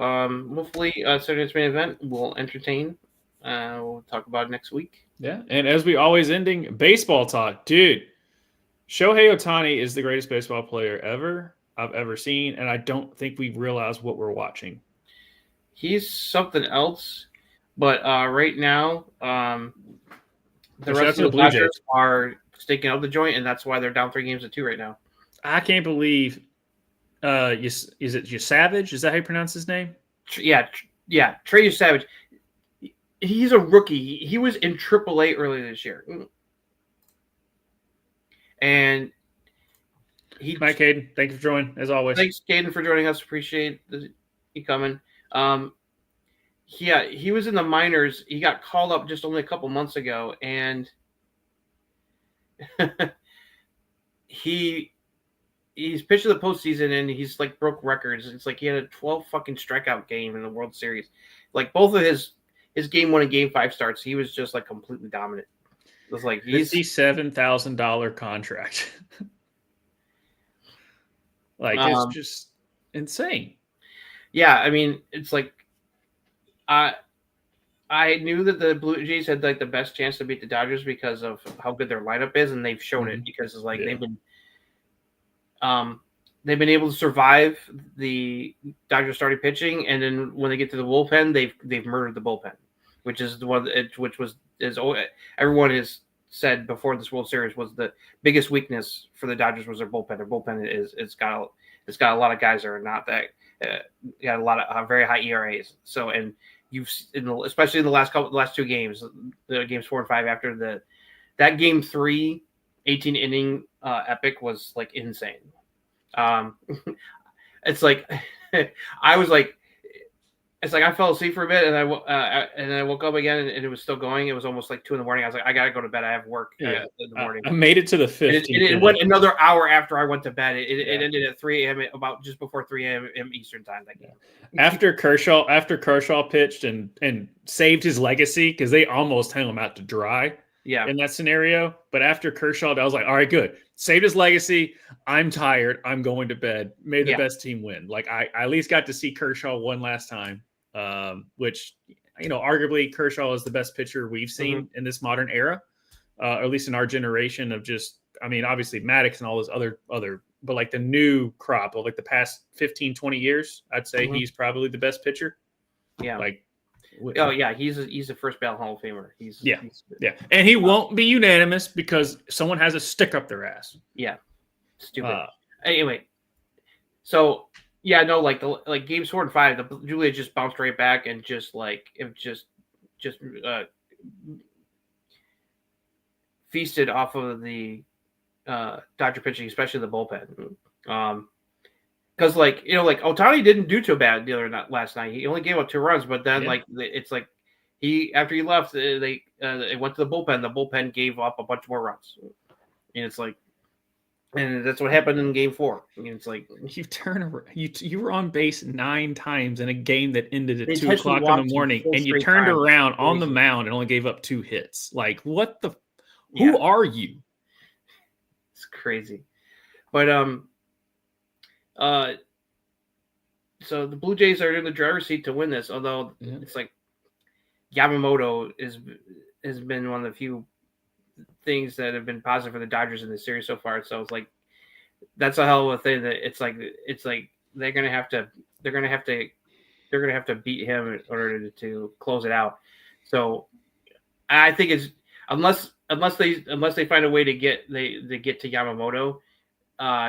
hopefully Saturday's main event will entertain. We'll talk about it next week. Yeah, and as we always ending baseball talk, dude. Shohei Ohtani is the greatest baseball player I've ever seen, and I don't think we realize what we're watching. He's something else, but right now, the rest of the Blue Jays Dodgers are sticking out the joint, and that's why they're down 3-2 right now. I can't believe. Is it Savage? Is that how you pronounce his name? Yeah. Trey Savage. He's a rookie. He was in AAA earlier this year, and Mike Caden, thank you for joining as always. Thanks, Caden, for joining us. Appreciate you coming. He was in the minors. He got called up just only a couple months ago, and he's pitched in the postseason, and he's like broke records. It's like he had a 12 fucking strikeout game in the World Series. Like both of his game 1 and game 5 starts, he was just like completely dominant. It was like $57,000 contract. Like it's just insane. Yeah, I mean, it's like I knew that the Blue Jays had like the best chance to beat the Dodgers because of how good their lineup is, and they've shown it because it's like they've been able to survive the Dodgers starting pitching, and then when they get to the bullpen, they've murdered the bullpen, which is the one everyone has said before this World Series was the biggest weakness for the Dodgers was their bullpen. Their bullpen it's got a lot of guys that are not that got a lot of very high ERAs. So and especially in the last 2 games, the games 4 and 5 after that game 3 18 inning epic was like insane. It's like I fell asleep for a bit and I woke up again and it was still going. It was almost like 2 a.m. I was like, I gotta go to bed. I have work in the morning. I made it to the 15th. It went another hour after I went to bed. It ended at 3 a.m. about just before 3 a.m. Eastern time. That game. After Kershaw pitched and saved his legacy because they almost hung him out to dry. Yeah. In that scenario, but after Kershaw, I was like, all right, good. Saved his legacy. I'm tired. I'm going to bed. May the best team win. Like I at least got to see Kershaw one last time. Which, arguably Kershaw is the best pitcher we've seen in this modern era, or at least in our generation of obviously Maddox and all those other, but like the new crop of like the past 15, 20 years, I'd say he's probably the best pitcher. Yeah. He's a first ballot Hall of Famer. He's and he won't be unanimous because someone has a stick up their ass. Yeah. Stupid. Anyway. So like games 4 and 5, the Julia just bounced right back and just like it just feasted off of the Dodger pitching, especially the bullpen. Because Ohtani didn't do too bad last night. He only gave up 2 runs, but then it's like after he left, they went to the bullpen. The bullpen gave up a bunch more runs, and it's like. And that's what happened in game 4. I mean, it's like you turn around. You were on base 9 times in a game that ended at 2 o'clock in the morning, and you turned around on the mound and only gave up 2 hits. Like, what the? Who are you? It's crazy, but so the Blue Jays are in the driver's seat to win this. Although it's like Yamamoto has been one of the few things that have been positive for the Dodgers in the series so far. So it's like that's a hell of a thing that it's like they're gonna have to beat him in order to close it out. So I think it's unless they find a way to get to Yamamoto,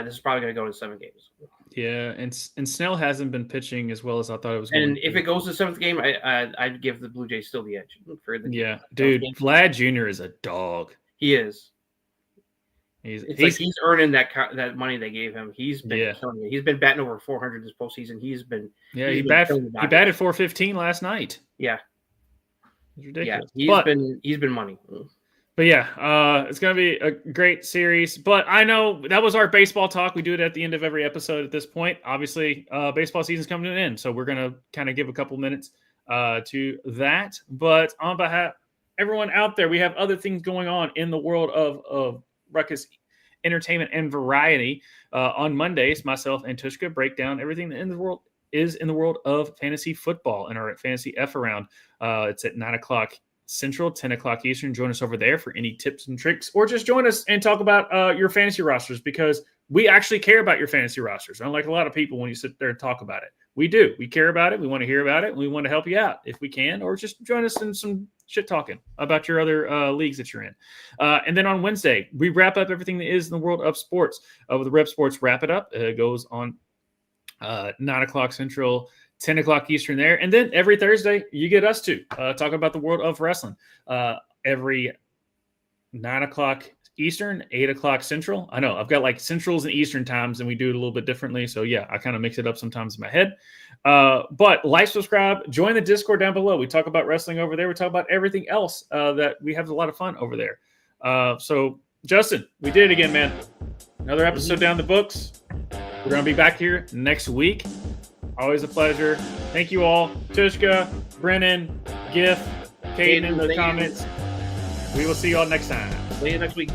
this is probably gonna go to 7 games. Yeah, and Snell hasn't been pitching as well as I thought it was going and if it goes to the 7th game, I'd give the Blue Jays still the edge for the dude. Vlad Jr. is a dog. He is. He's earning that money they gave him. He's been killing it. He's been batting over 400 this postseason. He batted 415 last night. Yeah, it's ridiculous. Yeah, he's been money. But it's gonna be a great series. But I know that was our baseball talk. We do it at the end of every episode at this point. Obviously, baseball season's coming to an end, so we're gonna kind of give a couple minutes to that. But on behalf everyone out there, we have other things going on in the world of Ruckus entertainment and variety. On Mondays, myself and Tushka break down everything in the world of fantasy football in our fantasy F around. It's at 9 o'clock Central, 10 o'clock Eastern. Join us over there for any tips and tricks, or just join us and talk about your fantasy rosters, because we actually care about your fantasy rosters. Unlike a lot of people when you sit there and talk about it. We do. We care about it. We want to hear about it. And we want to help you out if we can, or just join us in some shit talking about your other leagues that you're in. And then on Wednesday, we wrap up everything that is in the world of sports with the Rep Sports Wrap It Up. It goes on 9 o'clock Central, 10 o'clock Eastern there. And then every Thursday, you get us to talk about the world of wrestling. Every 9 o'clock Eastern, 8 o'clock Central. I know I've got like Centrals and Eastern times, and we do it a little bit differently. So yeah, I kind of mix it up sometimes in my head. But like, subscribe, join the Discord down below. We talk about wrestling over there. We talk about everything else that we have a lot of fun over there. So Justin, we did it again, man. Another episode down the books. We're going to be back here next week. Always a pleasure. Thank you all. Tushka, Brennan, Giff, Caden in the comments. We will see you all next time. See you next week.